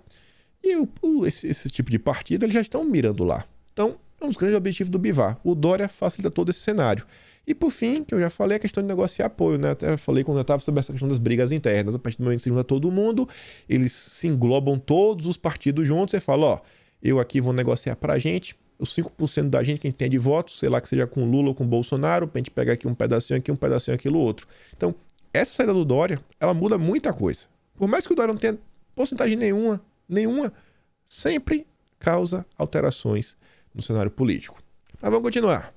E esse tipo de partido, eles já estão mirando lá. Então, é um dos grandes objetivos do Bivar. O Dória facilita todo esse cenário. E por fim, que eu já falei, a questão de negociar apoio, né? Até falei quando eu estava sobre essa questão das brigas internas. A partir do momento que se junta todo mundo, eles se englobam todos os partidos juntos e falam, ó, eu aqui vou negociar pra gente, os 5% da gente que a gente tem de votos, sei lá que seja com Lula ou com Bolsonaro, pra gente pegar aqui um pedacinho aquilo outro. Então, essa saída do Dória, ela muda muita coisa. Por mais que o Dória não tenha porcentagem nenhuma, sempre causa alterações no cenário político. Mas vamos continuar.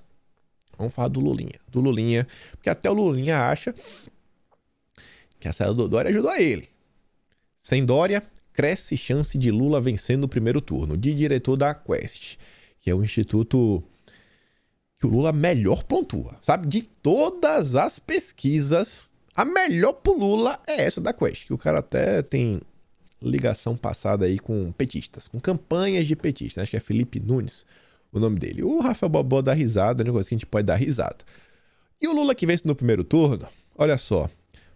Vamos falar do Lulinha, porque até o Lulinha acha que a saída do Dória ajudou ele. Sem Dória, cresce chance de Lula vencer no primeiro turno, de diretor da Quest, que é o instituto que o Lula melhor pontua, sabe? De todas as pesquisas, A melhor pro Lula é essa da Quest, que o cara até tem ligação passada aí com petistas, com campanhas de petistas. Acho que é Felipe Nunes o nome dele. O Rafael Bobó dá risada, é um negócio que a gente pode dar risada. E o Lula que vence no primeiro turno, olha só.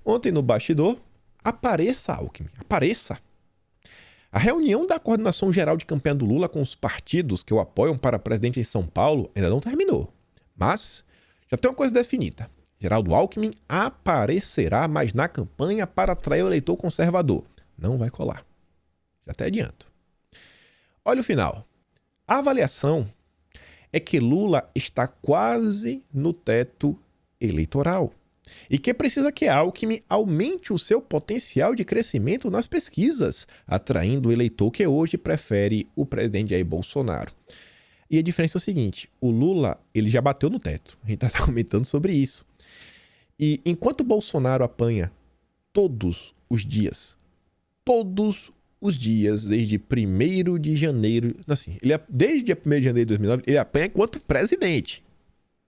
Ontem no bastidor, apareça, Alckmin, apareça. A reunião da coordenação geral de campanha do Lula com os partidos que o apoiam para presidente em São Paulo ainda não terminou. Mas já tem uma coisa definida. Geraldo Alckmin aparecerá mais na campanha para atrair o eleitor conservador. Não vai colar. Já até adianto. Olha o final. A avaliação é que Lula está quase no teto eleitoral e que precisa que Alckmin aumente o seu potencial de crescimento nas pesquisas, atraindo o eleitor que hoje prefere o presidente Jair Bolsonaro. E a diferença é o seguinte, o Lula ele já bateu no teto, a gente está comentando sobre isso. E enquanto Bolsonaro apanha todos os dias, desde 1º de janeiro, assim, desde dia 1º de janeiro de 2009, ele apanha enquanto presidente.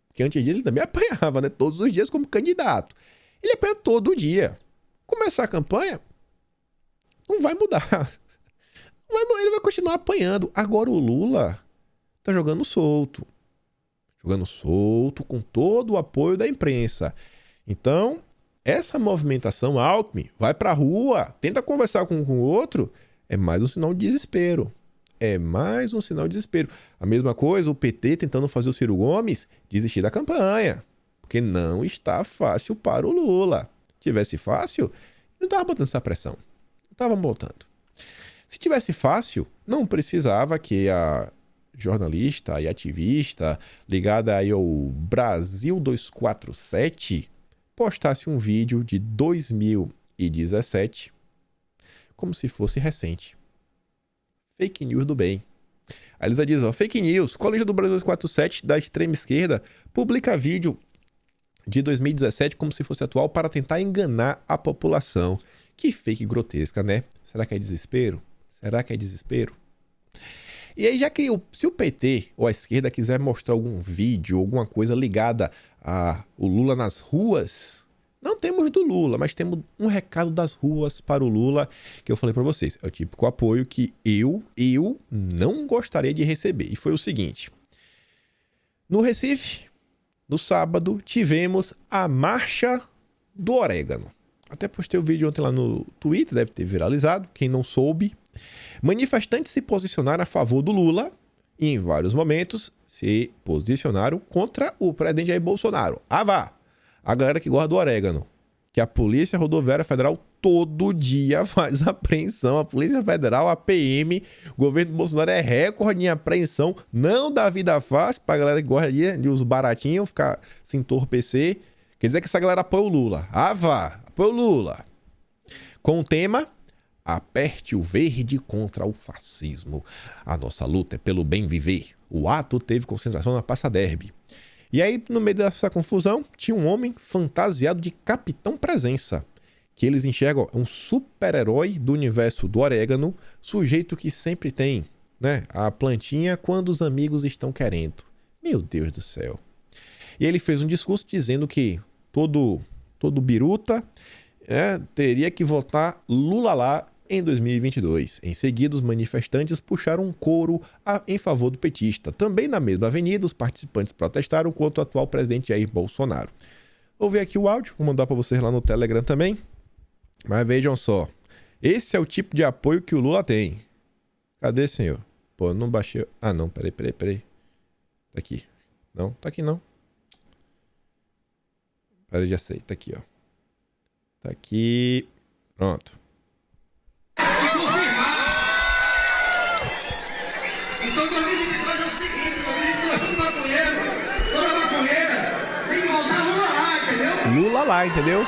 Porque antes disso ele também apanhava, né? Todos os dias como candidato. Ele apanha todo dia. Começar a campanha, não vai mudar. Ele vai continuar apanhando. Agora o Lula tá jogando solto. Jogando solto, com todo o apoio da imprensa. Então, essa movimentação, Alckmin, vai pra rua, tenta conversar com o outro, é mais um sinal de desespero. É mais um sinal de desespero. A mesma coisa, o PT tentando fazer o Ciro Gomes desistir da campanha. Porque não está fácil para o Lula. Se tivesse fácil, não estava botando essa pressão. Não estava botando. Se tivesse fácil, não precisava que a jornalista e ativista ligada aí ao Brasil 247 postasse um vídeo de 2017 como se fosse recente. Fake news do bem. A Elisa diz, fake news. Colégio do Brasil 247 da extrema esquerda publica vídeo de 2017 como se fosse atual para tentar enganar a população. Que fake grotesca, né? Será que é desespero? Será que é desespero? E aí, já que se o PT ou a esquerda quiser mostrar algum vídeo, alguma coisa ligada ao Lula nas ruas, não temos do Lula, mas temos um recado das ruas para o Lula que eu falei para vocês. É o típico apoio que eu não gostaria de receber. E foi o seguinte. No Recife, no sábado, tivemos a Marcha do Orégano. Até postei o vídeo ontem lá no Twitter, deve ter viralizado. Quem não soube. Manifestantes se posicionaram a favor do Lula e em vários momentos se posicionaram contra o presidente Jair Bolsonaro. Vá! A galera que gosta do orégano, que a Polícia Rodoviária Federal todo dia faz apreensão. A Polícia Federal, a PM, o governo Bolsonaro é recorde em apreensão. Não dá vida fácil pra galera que gosta de uns baratinhos, ficar se entorpecer. Quer dizer que essa galera apoia o Lula. Vá! Apoia o Lula. Com o tema... Aperte o verde contra o fascismo. A nossa luta é pelo bem viver. O ato teve concentração na Praça Derby. E aí, no meio dessa confusão, tinha um homem fantasiado de Capitão Presença, que eles enxergam um super-herói do universo do orégano, sujeito que sempre tem, né, a plantinha quando os amigos estão querendo. Meu Deus do céu. E ele fez um discurso dizendo que todo biruta teria que votar Lula lá em 2022. Em seguida, os manifestantes puxaram um coro em favor do petista. Também na mesma avenida, os participantes protestaram contra o atual presidente Jair Bolsonaro. Vou ver aqui o áudio, vou mandar para vocês lá no Telegram também. Mas vejam só, esse é o tipo de apoio que o Lula tem. Cadê, senhor? Pô, não baixei... Ah, não, peraí. Tá aqui. Não, tá aqui não. Peraí, já sei, tá aqui, ó. Tá aqui. Pronto. Então 2022 é o seguinte, 2022 tudo maconheiro, toda maconheira, tem que voltar Lula lá, entendeu? Lula lá, entendeu?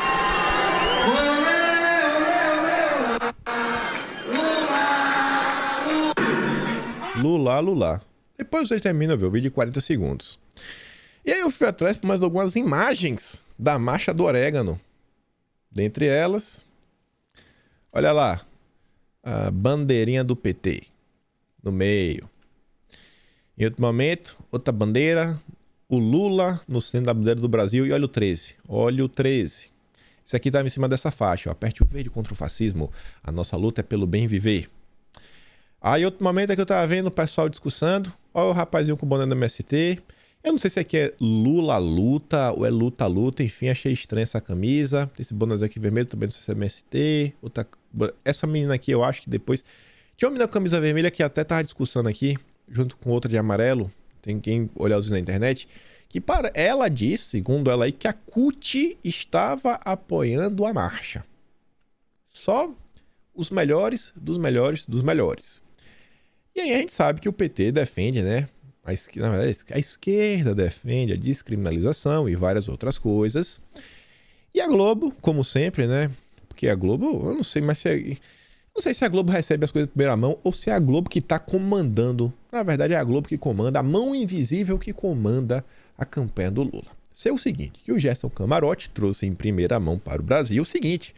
Lula. Depois vocês terminam, ver o vídeo de 40 segundos. E aí eu fui atrás por mais algumas imagens da Marcha do Orégano. Dentre elas, olha lá, a bandeirinha do PT no meio. Em outro momento, outra bandeira, o Lula no centro da bandeira do Brasil e olha o 13. Olha o 13. Esse aqui estava em cima dessa faixa, ó, aperte o verde contra o fascismo, a nossa luta é pelo bem viver. Aí outro momento é que eu tava vendo o pessoal discussando, ó o rapazinho com o boné do MST, eu não sei se aqui é Lula luta ou é luta luta, enfim, achei estranha essa camisa, esse bonézinho aqui vermelho também não sei se é MST, essa menina aqui eu acho que depois, tinha uma menina com camisa vermelha que até tava discussando aqui, junto com outra de amarelo, tem quem olhar os vídeos na internet, que para ela disse, segundo ela aí, que a CUT estava apoiando a marcha. Só os melhores dos melhores dos melhores. E aí a gente sabe que o PT defende, né? Na verdade, a esquerda defende a descriminalização e várias outras coisas. E a Globo, como sempre, né? Porque a Globo, eu não sei, mas não sei se a Globo recebe as coisas de primeira mão ou se é a Globo que está comandando. Na verdade, é a Globo que comanda, a mão invisível que comanda a campanha do Lula. Isso é o seguinte, que o Gerson Camarote trouxe em primeira mão para o Brasil o seguinte: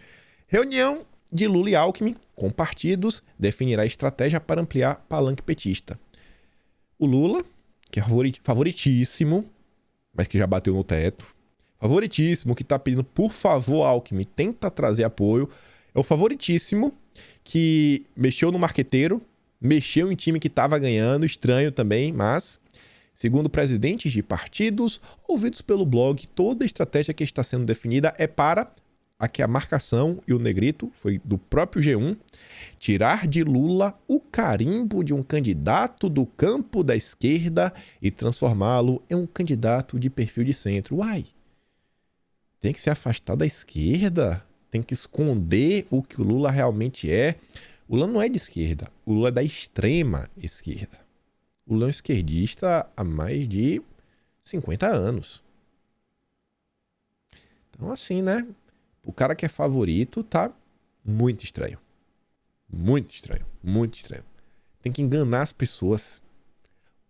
reunião de Lula e Alckmin com partidos definirá estratégia para ampliar palanque petista. O Lula, que é favoritíssimo, mas que já bateu no teto, favoritíssimo, que está pedindo, por favor, Alckmin, tenta trazer apoio, é o favoritíssimo que mexeu no marqueteiro, mexeu em time que estava ganhando, estranho também, mas, segundo presidentes de partidos, ouvidos pelo blog, toda a estratégia que está sendo definida é para aqui a marcação e o negrito, foi do próprio G1, tirar de Lula o carimbo de um candidato do campo da esquerda e transformá-lo em um candidato de perfil de centro. Uai, tem que se afastar da esquerda? Tem que esconder o que o Lula realmente é? O Lula não é de esquerda, o Lula é da extrema esquerda. O Lula é um esquerdista há mais de 50 anos. Então assim, né? O cara que é favorito tá muito estranho. Muito estranho. Muito estranho. Tem que enganar as pessoas.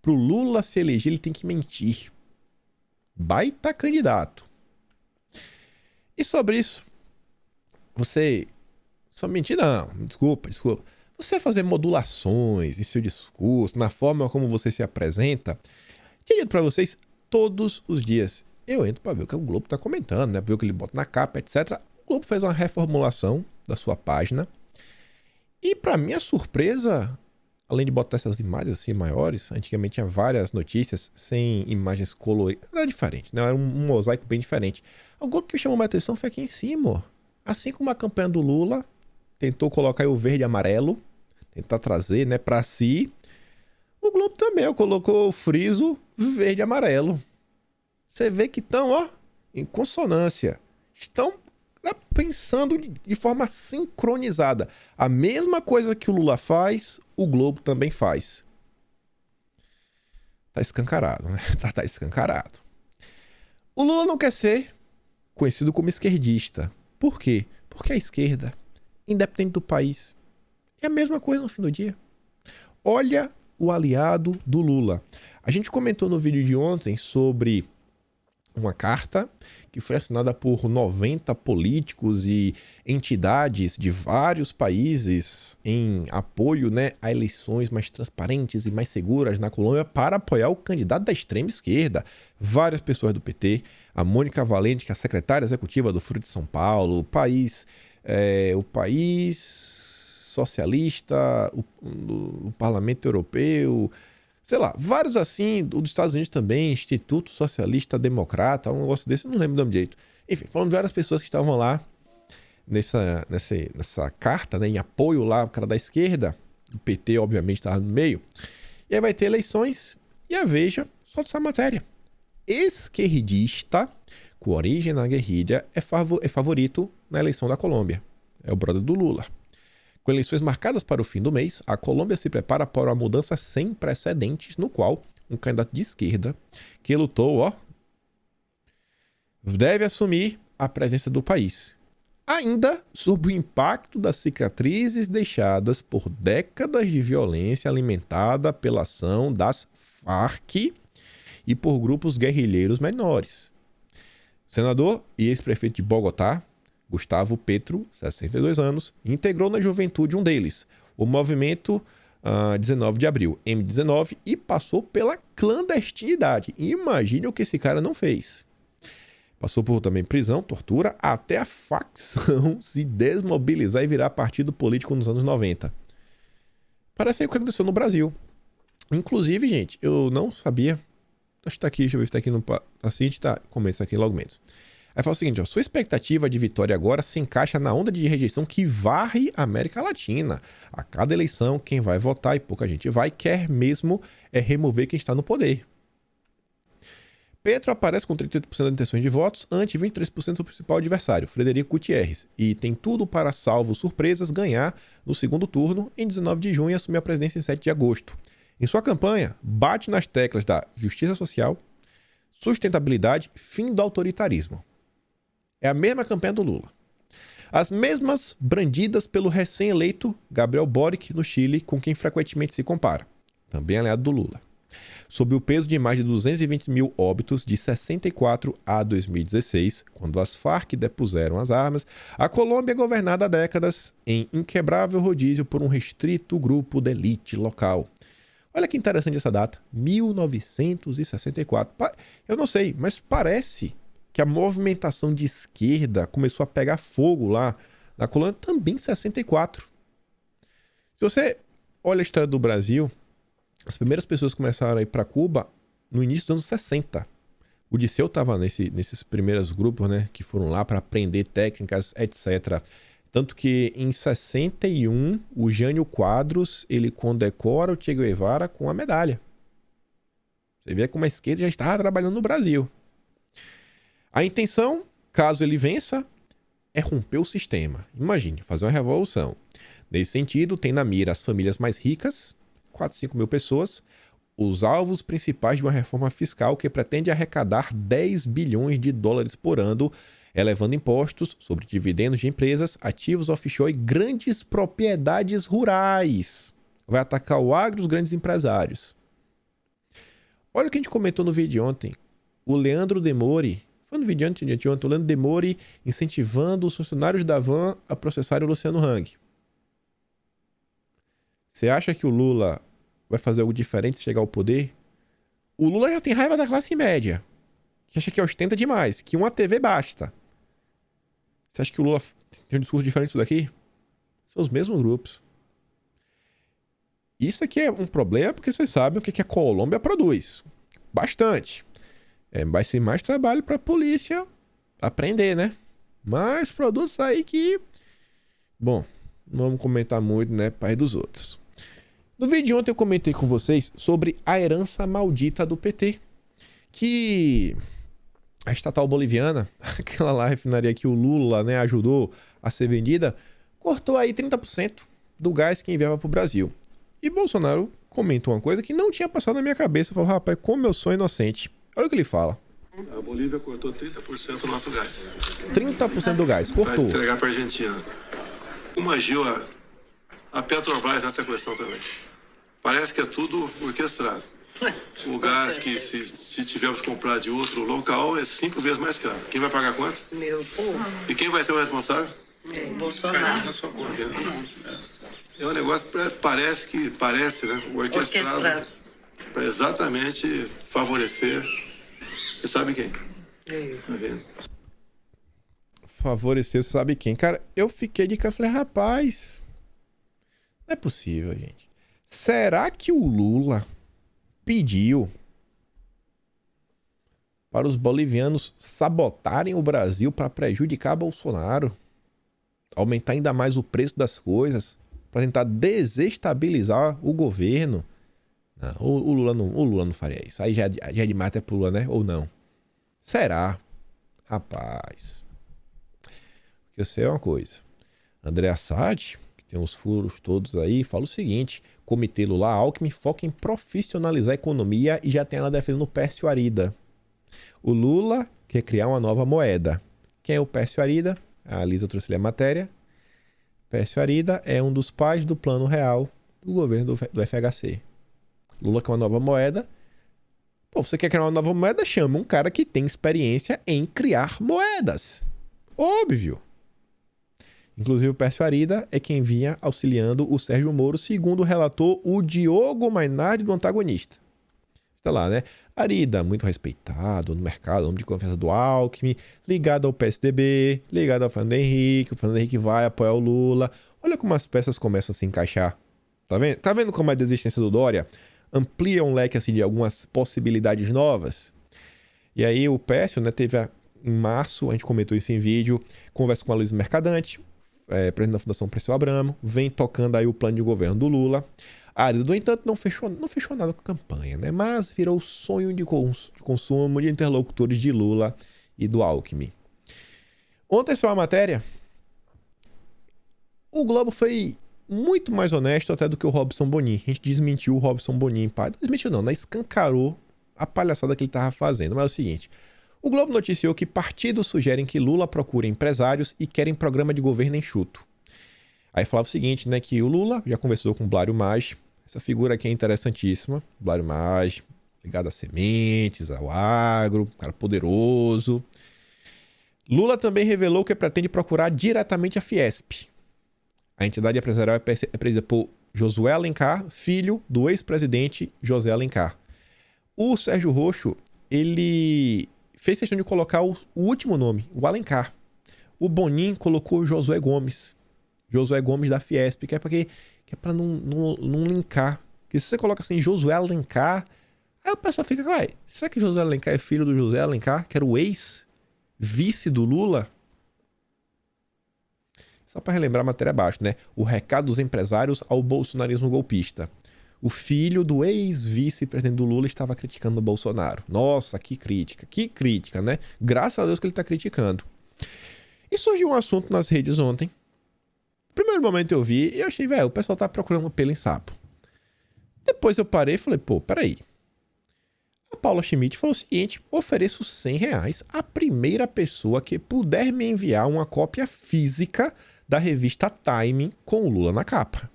Pro Lula se eleger, ele tem que mentir. Baita candidato. E sobre isso, você... Só mentir não. Desculpa. Você fazer modulações em seu discurso, na forma como você se apresenta, tinha dito pra vocês todos os dias. Eu entro para ver o que o Globo está comentando, né? Ver o que ele bota na capa, etc. O Globo fez uma reformulação da sua página. E para minha surpresa, além de botar essas imagens assim maiores, antigamente tinha várias notícias sem imagens coloridas. Era diferente, né? Era um mosaico bem diferente. Algo que chamou minha atenção foi aqui em cima, ó. Assim como a campanha do Lula tentou colocar aí o verde e amarelo, tentar trazer, né, para si, o Globo também colocou o friso verde e amarelo. Você vê que estão, ó, em consonância. Estão pensando de forma sincronizada. A mesma coisa que o Lula faz, o Globo também faz. Tá escancarado, né? Tá escancarado. O Lula não quer ser conhecido como esquerdista. Por quê? Porque a esquerda, independente do país, é a mesma coisa no fim do dia. Olha o aliado do Lula. A gente comentou no vídeo de ontem sobre uma carta que foi assinada por 90 políticos e entidades de vários países em apoio, né, a eleições mais transparentes e mais seguras na Colômbia para apoiar o candidato da extrema esquerda. Várias pessoas do PT, a Mônica Valente, que é a secretária executiva do Foro de São Paulo, o país socialista, o Parlamento Europeu, sei lá, vários assim, o dos Estados Unidos também, Instituto Socialista Democrata, um negócio desse, eu não lembro o nome direito. Enfim, falando de várias pessoas que estavam lá nessa carta, né, em apoio lá ao cara da esquerda, o PT obviamente estava no meio, e aí vai ter eleições, e a Veja solta essa matéria. Esquerdista, com origem na guerrilha, é favorito na eleição da Colômbia. É o brother do Lula. Com eleições marcadas para o fim do mês, a Colômbia se prepara para uma mudança sem precedentes, no qual um candidato de esquerda que lutou, deve assumir a presidência do país. Ainda sob o impacto das cicatrizes deixadas por décadas de violência alimentada pela ação das Farc e por grupos guerrilheiros menores. O senador e ex-prefeito de Bogotá, Gustavo Petro, 62 anos, integrou na juventude um deles, o movimento 19 de abril, M19, e passou pela clandestinidade. Imagine o que esse cara não fez. Passou por também prisão, tortura, até a facção se desmobilizar e virar partido político nos anos 90. Parece aí o que aconteceu no Brasil. Inclusive, gente, eu não sabia. Acho que tá aqui, deixa eu ver se tá aqui no paciente. Tá, começa aqui logo menos. Aí fala o seguinte, ó, sua expectativa de vitória agora se encaixa na onda de rejeição que varre a América Latina. A cada eleição, quem vai votar, e pouca gente vai, quer mesmo remover quem está no poder. Petro aparece com 38% das intenções de votos, ante 23% do seu principal adversário, Frederico Gutierrez, e tem tudo para, salvo surpresas, ganhar no segundo turno em 19 de junho e assumir a presidência em 7 de agosto. Em sua campanha, bate nas teclas da justiça social, sustentabilidade, fim do autoritarismo. É a mesma campanha do Lula. As mesmas brandidas pelo recém-eleito Gabriel Boric no Chile, com quem frequentemente se compara, também aliado do Lula. Sob o peso de mais de 220 mil óbitos de 64 a 2016, quando as Farc depuseram as armas, a Colômbia é governada há décadas em inquebrável rodízio por um restrito grupo de elite local. Olha que interessante essa data, 1964. Eu não sei, mas parece que a movimentação de esquerda começou a pegar fogo lá na Colômbia também em 64. Se você olha a história do Brasil, as primeiras pessoas começaram a ir para Cuba no início dos anos 60. O Disseu estava nesses primeiros grupos, né, que foram lá para aprender técnicas, etc. Tanto que em 61, o Jânio Quadros, ele condecora o Che Guevara com a medalha. Você vê como a esquerda já estava trabalhando no Brasil. A intenção, caso ele vença, é romper o sistema. Imagine, fazer uma revolução. Nesse sentido, tem na mira as famílias mais ricas, 4, 5 mil pessoas, os alvos principais de uma reforma fiscal que pretende arrecadar 10 bilhões de dólares por ano, elevando impostos sobre dividendos de empresas, ativos offshore e grandes propriedades rurais. Vai atacar o agro e os grandes empresários. Olha o que a gente comentou no vídeo de ontem. O Leandro Demore, foi no vídeo de ontem, o Leandro Demore incentivando os funcionários da Van a processarem o Luciano Hang. Você acha que o Lula vai fazer algo diferente se chegar ao poder? O Lula já tem raiva da classe média, que acha que ostenta demais, que uma TV basta. Você acha que o Lula tem um discurso diferente disso daqui? São os mesmos grupos. Isso aqui é um problema porque vocês sabem o que a Colômbia produz. Bastante. Vai ser mais trabalho para a polícia aprender, né? Mais produtos aí que... Bom, não vamos comentar muito, né? Pai dos outros. No vídeo de ontem eu comentei com vocês sobre a herança maldita do PT. Que a estatal boliviana, aquela lá refinaria que o Lula, né, ajudou a ser vendida, cortou aí 30% do gás que enviava para o Brasil. E Bolsonaro comentou uma coisa que não tinha passado na minha cabeça. Falou, rapaz, como eu sou inocente. Olha o que ele fala. A Bolívia cortou 30% do nosso gás. 30% do gás, cortou. Vai entregar para a Argentina. Como agiu a Petrobras nessa questão também? Parece que é tudo orquestrado. O gás que se tivermos que comprar de outro local é 5 vezes mais caro. Quem vai pagar quanto? Meu povo. E quem vai ser o responsável? Bolsonaro. É um negócio que parece, né? Orquestrado. Para exatamente favorecer. E sabe quem? Tá vendo? Favorecer, sabe quem? Cara, eu fiquei de cara, falei, rapaz, não é possível, gente. Será que o Lula pediu para os bolivianos sabotarem o Brasil para prejudicar Bolsonaro? Aumentar ainda mais o preço das coisas para tentar desestabilizar o governo? Não, o Lula não faria isso. Aí já é demais até pro Lula, né? Ou não? Será? Rapaz. Porque eu sei uma coisa. André Assad, que tem uns furos todos aí, fala o seguinte: Comitê Lula-Alckmin foca em profissionalizar a economia e já tem ela defendendo o Pércio Arida. O Lula quer criar uma nova moeda. Quem é o Pércio Arida? A Lisa trouxe a matéria. Pércio Arida é um dos pais do Plano Real do governo do FHC. Lula quer uma nova moeda. Pô, você quer criar uma nova moeda? Chama um cara que tem experiência em criar moedas. Óbvio. Inclusive o Pércio Arida é quem vinha auxiliando o Sérgio Moro, segundo o relator o Diogo Mainardi do Antagonista. Tá lá, né? Arida, muito respeitado no mercado, homem de confiança do Alckmin, ligado ao PSDB, ligado ao Fernando Henrique, o Fernando Henrique vai apoiar o Lula. Olha como as peças começam a se encaixar. Tá vendo? Tá vendo como a desistência do Dória amplia um leque assim, de algumas possibilidades novas? E aí o Pécio, né, em março, a gente comentou isso em vídeo, conversa com a Luiz Mercadante, presidente da Fundação Perseu Abramo, vem tocando aí o plano de governo do Lula. A Arida, no entanto, não fechou nada com a campanha, né? Mas virou sonho de consumo de interlocutores de Lula e do Alckmin. Ontem saiu uma matéria. O Globo foi muito mais honesto até do que o Robson Bonin. A gente desmentiu o Robson Bonin, pai. Não desmentiu não, né? Escancarou a palhaçada que ele estava fazendo. Mas é o seguinte, o Globo noticiou que partidos sugerem que Lula procure empresários e querem programa de governo enxuto. Aí falava o seguinte, né, que o Lula já conversou com o Blário Maggi, essa figura aqui é interessantíssima, Blário Maggi, ligado a sementes, ao agro, um cara poderoso. Lula também revelou que pretende procurar diretamente a Fiesp. A entidade empresarial é presidida por Josué Alencar, filho do ex-presidente José Alencar. O Sérgio Roxo, ele fez questão de colocar o último nome, o Alencar. O Bonin colocou Josué Gomes da Fiesp, que é para não linkar. Porque se você coloca assim, Josué Alencar, aí o pessoal fica, ué, será que José Alencar é filho do José Alencar, que era o ex-vice do Lula? Só para relembrar a matéria abaixo, né? O recado dos empresários ao bolsonarismo golpista. O filho do ex-vice-presidente do Lula estava criticando o Bolsonaro. Nossa, que crítica, né? Graças a Deus que ele está criticando. E surgiu um assunto nas redes ontem. No primeiro momento eu vi e eu achei, velho, o pessoal tá procurando pelo em sapo. Depois eu parei e falei, pô, peraí. A Paula Schmidt falou o seguinte, ofereço R$100 à primeira pessoa que puder me enviar uma cópia física da revista Time com o Lula na capa.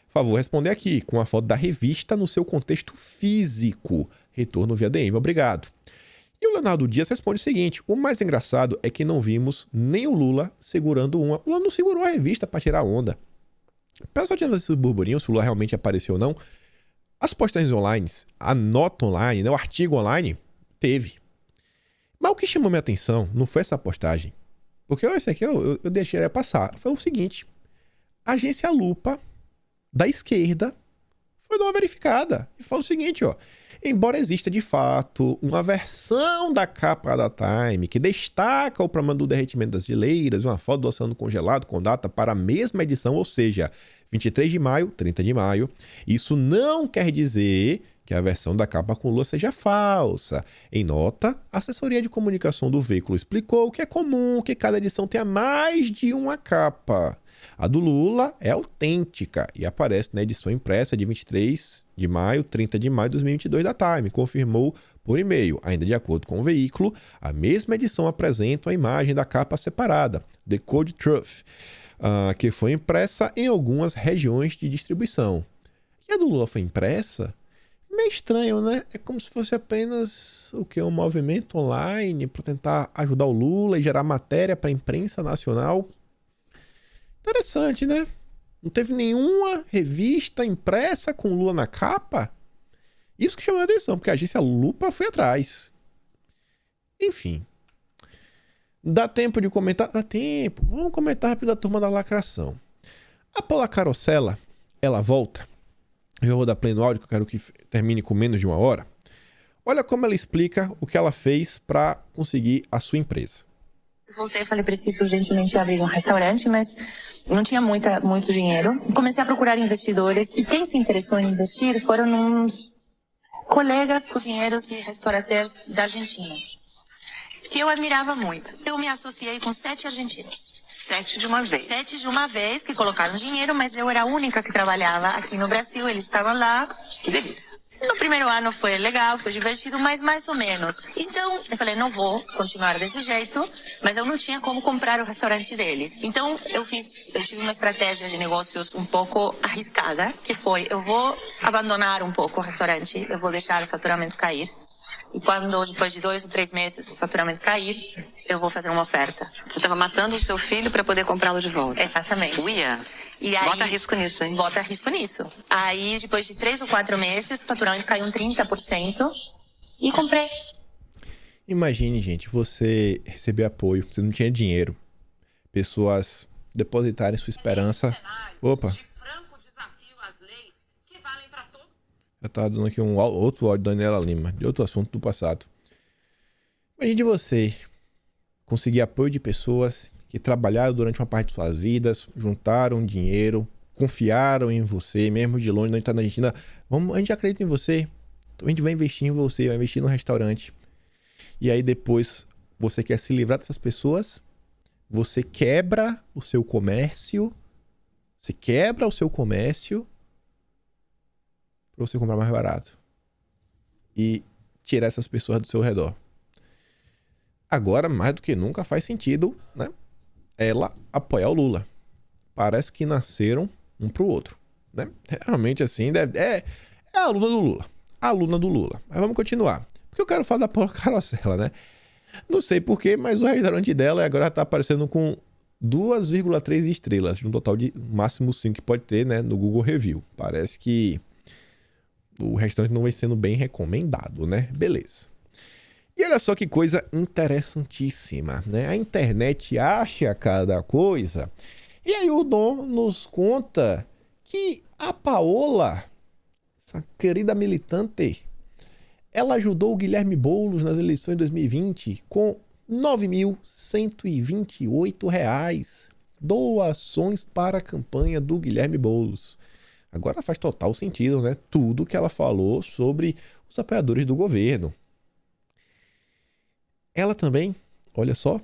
Por favor, responder aqui, com a foto da revista no seu contexto físico. Retorno via DM, obrigado. E o Leonardo Dias responde o seguinte, o mais engraçado é que não vimos nem o Lula segurando uma. O Lula não segurou a revista para tirar onda. O pessoal tinha esses burburinhos, se o Lula realmente apareceu ou não. As postagens online, a nota online, né, o artigo online, teve. Mas o que chamou minha atenção não foi essa postagem. Porque esse aqui eu deixei ele passar. Foi o seguinte, a agência Lupa da esquerda foi dar uma verificada e falou o seguinte, ó, embora exista de fato uma versão da capa da Time que destaca o problema do derretimento das geleiras, uma foto do oceano congelado com data para a mesma edição, ou seja, 23 de maio, 30 de maio, isso não quer dizer que a versão da capa com Lula seja falsa. Em nota, a assessoria de comunicação do veículo explicou que é comum que cada edição tenha mais de uma capa. A do Lula é autêntica e aparece na edição impressa de 23 de maio, 30 de maio de 2022 da Time, confirmou por e-mail. Ainda de acordo com o veículo, a mesma edição apresenta a imagem da capa separada, The Code Truth, que foi impressa em algumas regiões de distribuição. E a do Lula foi impressa? Meio estranho, né? É como se fosse apenas um movimento online para tentar ajudar o Lula e gerar matéria para a imprensa nacional. Interessante, né? Não teve nenhuma revista impressa com Lula na capa? Isso que chamou a atenção, porque a agência Lupa foi atrás. Enfim. Dá tempo de comentar? Dá tempo. Vamos comentar rápido a turma da lacração. A Paula Carosella, ela volta. Eu vou dar play no áudio, que eu quero que termine com menos de 1 hora. Olha como ela explica o que ela fez para conseguir a sua empresa. Voltei e falei, preciso urgentemente abrir um restaurante, mas não tinha muito dinheiro. Comecei a procurar investidores e quem se interessou em investir foram uns colegas cozinheiros e restaurateurs da Argentina, que eu admirava muito. Eu me associei com 7 argentinos. 7 de uma vez. 7 de uma vez, que colocaram dinheiro, mas eu era a única que trabalhava aqui no Brasil, eles estavam lá. Que delícia. No primeiro ano foi legal, foi divertido, mas mais ou menos. Então, eu falei, não vou continuar desse jeito, mas eu não tinha como comprar o restaurante deles. Então, eu tive uma estratégia de negócios um pouco arriscada, que foi, eu vou abandonar um pouco o restaurante, eu vou deixar o faturamento cair. E quando, depois de 2 ou 3 meses, o faturamento cair, eu vou fazer uma oferta. Você estava matando o seu filho para poder comprá-lo de volta. Exatamente. Uia. E aí, Bota risco nisso, hein? Bota risco nisso. Aí, depois de 3 ou 4 meses, o faturamento caiu em 30% e comprei. Imagine, gente, você receber apoio, você não tinha dinheiro. Pessoas depositarem sua esperança. Opa. Eu tava dando aqui um outro áudio da Daniela Lima, de outro assunto do passado. Imagine você conseguir apoio de pessoas que trabalharam durante uma parte de suas vidas, juntaram dinheiro, confiaram em você, mesmo de longe, não está na Argentina. A gente acredita em você, então a gente vai investir em você, vai investir no restaurante. E aí depois você quer se livrar dessas pessoas, você quebra o seu comércio, para você comprar mais barato e tirar essas pessoas do seu redor. Agora, mais do que nunca, faz sentido, né, ela apoiar o Lula. Parece que nasceram um pro outro, né? Realmente assim, é a aluna do Lula. Mas vamos continuar, porque eu quero falar da Paula Carosella, né? Não sei porquê, mas o restaurante dela agora tá aparecendo com 2,3 estrelas, de um total de máximo 5 que pode ter, né, no Google Review. Parece que o restaurante não vai sendo bem recomendado, né? Beleza. E olha só que coisa interessantíssima, né? A internet acha cada coisa. E aí o Dom nos conta que a Paola, essa querida militante, ela ajudou o Guilherme Boulos nas eleições de 2020 com R$ 9.128. Doações para a campanha do Guilherme Boulos. Agora faz total sentido, né? Tudo que ela falou sobre os apoiadores do governo. Ela também, olha só,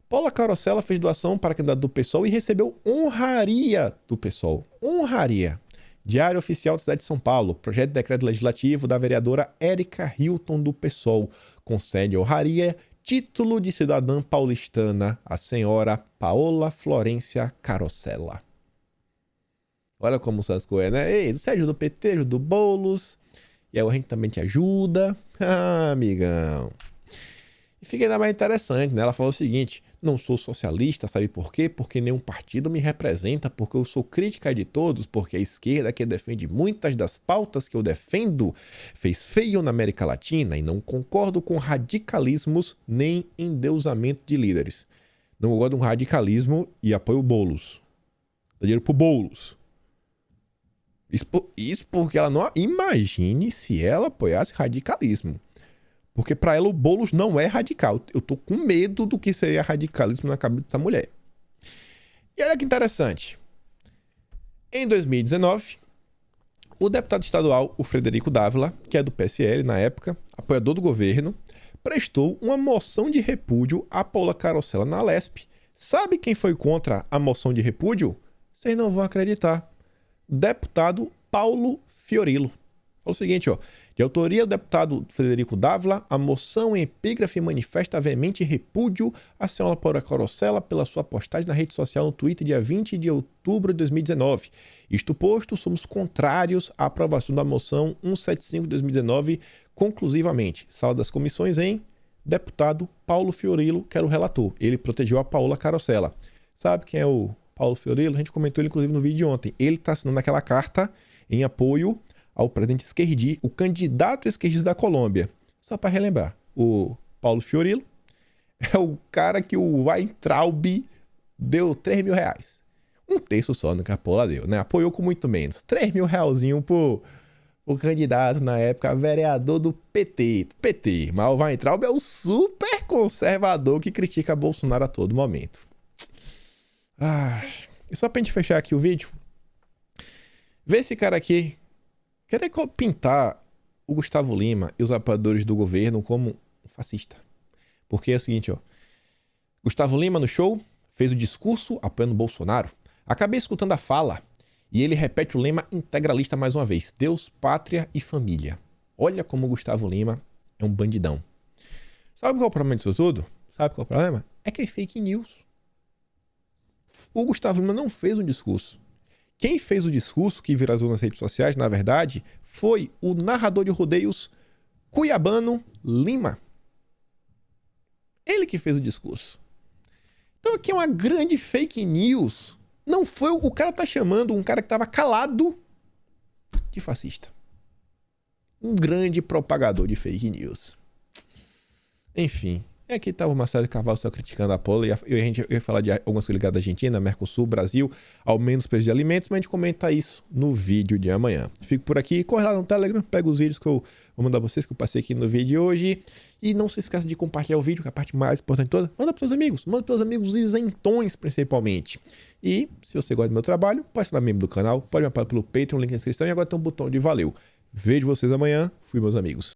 Paula Carosella fez doação para a candidata do PSOL e recebeu honraria do PSOL. Honraria. Diário Oficial da Cidade de São Paulo. Projeto de decreto legislativo da vereadora Érica Hilton do PSOL. Concede honraria, título de cidadã paulistana, a senhora Paola Florência Carosella. Olha como são as coisas, né? Ei, você ajuda o PT, ajuda o Boulos. E aí a gente também te ajuda. Ah, amigão. E fica ainda mais interessante, né? Ela falou o seguinte: não sou socialista, sabe por quê? Porque nenhum partido me representa, porque eu sou crítica de todos, porque a esquerda, que defende muitas das pautas que eu defendo, fez feio na América Latina e não concordo com radicalismos nem endeusamento de líderes. Não concordo com radicalismo e apoio o Boulos. Dá dinheiro pro Boulos. Isso porque ela não... Imagine se ela apoiasse radicalismo. Porque para ela o Boulos não é radical. Eu tô com medo do que seria radicalismo na cabeça dessa mulher. E olha que interessante. Em 2019, o deputado estadual, o Frederico Dávila, que é do PSL na época, apoiador do governo, prestou uma moção de repúdio a Paula Carosella na Alesp. Sabe quem foi contra a moção de repúdio? Vocês não vão acreditar. Deputado Paulo Fiorilo. Fala o seguinte, ó. De autoria do deputado Frederico Dávila, a moção em epígrafe manifesta veemente repúdio à senhora Paula Carosella pela sua postagem na rede social no Twitter dia 20 de outubro de 2019. Isto posto, somos contrários à aprovação da moção 175 de 2019 conclusivamente. Sala das comissões em deputado Paulo Fiorilo, que era o relator. Ele protegeu a Paula Carosella. Sabe quem é o Paulo Fiorilo? A gente comentou ele inclusive no vídeo de ontem. Ele está assinando aquela carta em apoio ao presidente Esquerdi, o candidato esquerdista da Colômbia. Só para relembrar, o Paulo Fiorilo é o cara que o Weintraub deu R$3.000. Um terço só no que a Paula deu, né? Apoiou com muito menos. R$3.000 pro candidato na época, vereador do PT. Mas o Weintraub é o super conservador que critica Bolsonaro a todo momento. E só pra gente fechar aqui o vídeo, vê esse cara aqui querer pintar o Gustavo Lima e os apoiadores do governo como um fascista. Porque é o seguinte, ó. Gustavo Lima no show fez o discurso apoiando Bolsonaro. Acabei escutando a fala e ele repete o lema integralista mais uma vez. Deus, pátria e família. Olha como o Gustavo Lima é um bandidão. Sabe qual é o problema disso tudo? Sabe qual é o problema? É que é fake news. O Gustavo Lima não fez um discurso. Quem fez o discurso que viralizou nas redes sociais, na verdade, foi o narrador de rodeios Cuiabano Lima. Ele que fez o discurso. Então aqui é uma grande fake news. Não foi... O cara tá chamando um cara que tava calado de fascista. Um grande propagador de fake news. Enfim... Aqui estava o Marcelo Carvalho só criticando a Paula e a gente ia falar de algumas coisas ligadas à Argentina, Mercosul, Brasil, aumento dos preços de alimentos, mas a gente comenta isso no vídeo de amanhã. Fico por aqui, corre lá no Telegram, pega os vídeos que eu vou mandar pra vocês, que eu passei aqui no vídeo de hoje. E não se esqueça de compartilhar o vídeo, que é a parte mais importante de toda. Manda pros seus amigos, manda pros amigos isentões, principalmente. E, se você gosta do meu trabalho, pode ser membro do canal, pode me apoiar pelo Patreon, link na descrição, e agora tem um botão de valeu. Vejo vocês amanhã. Fui, meus amigos.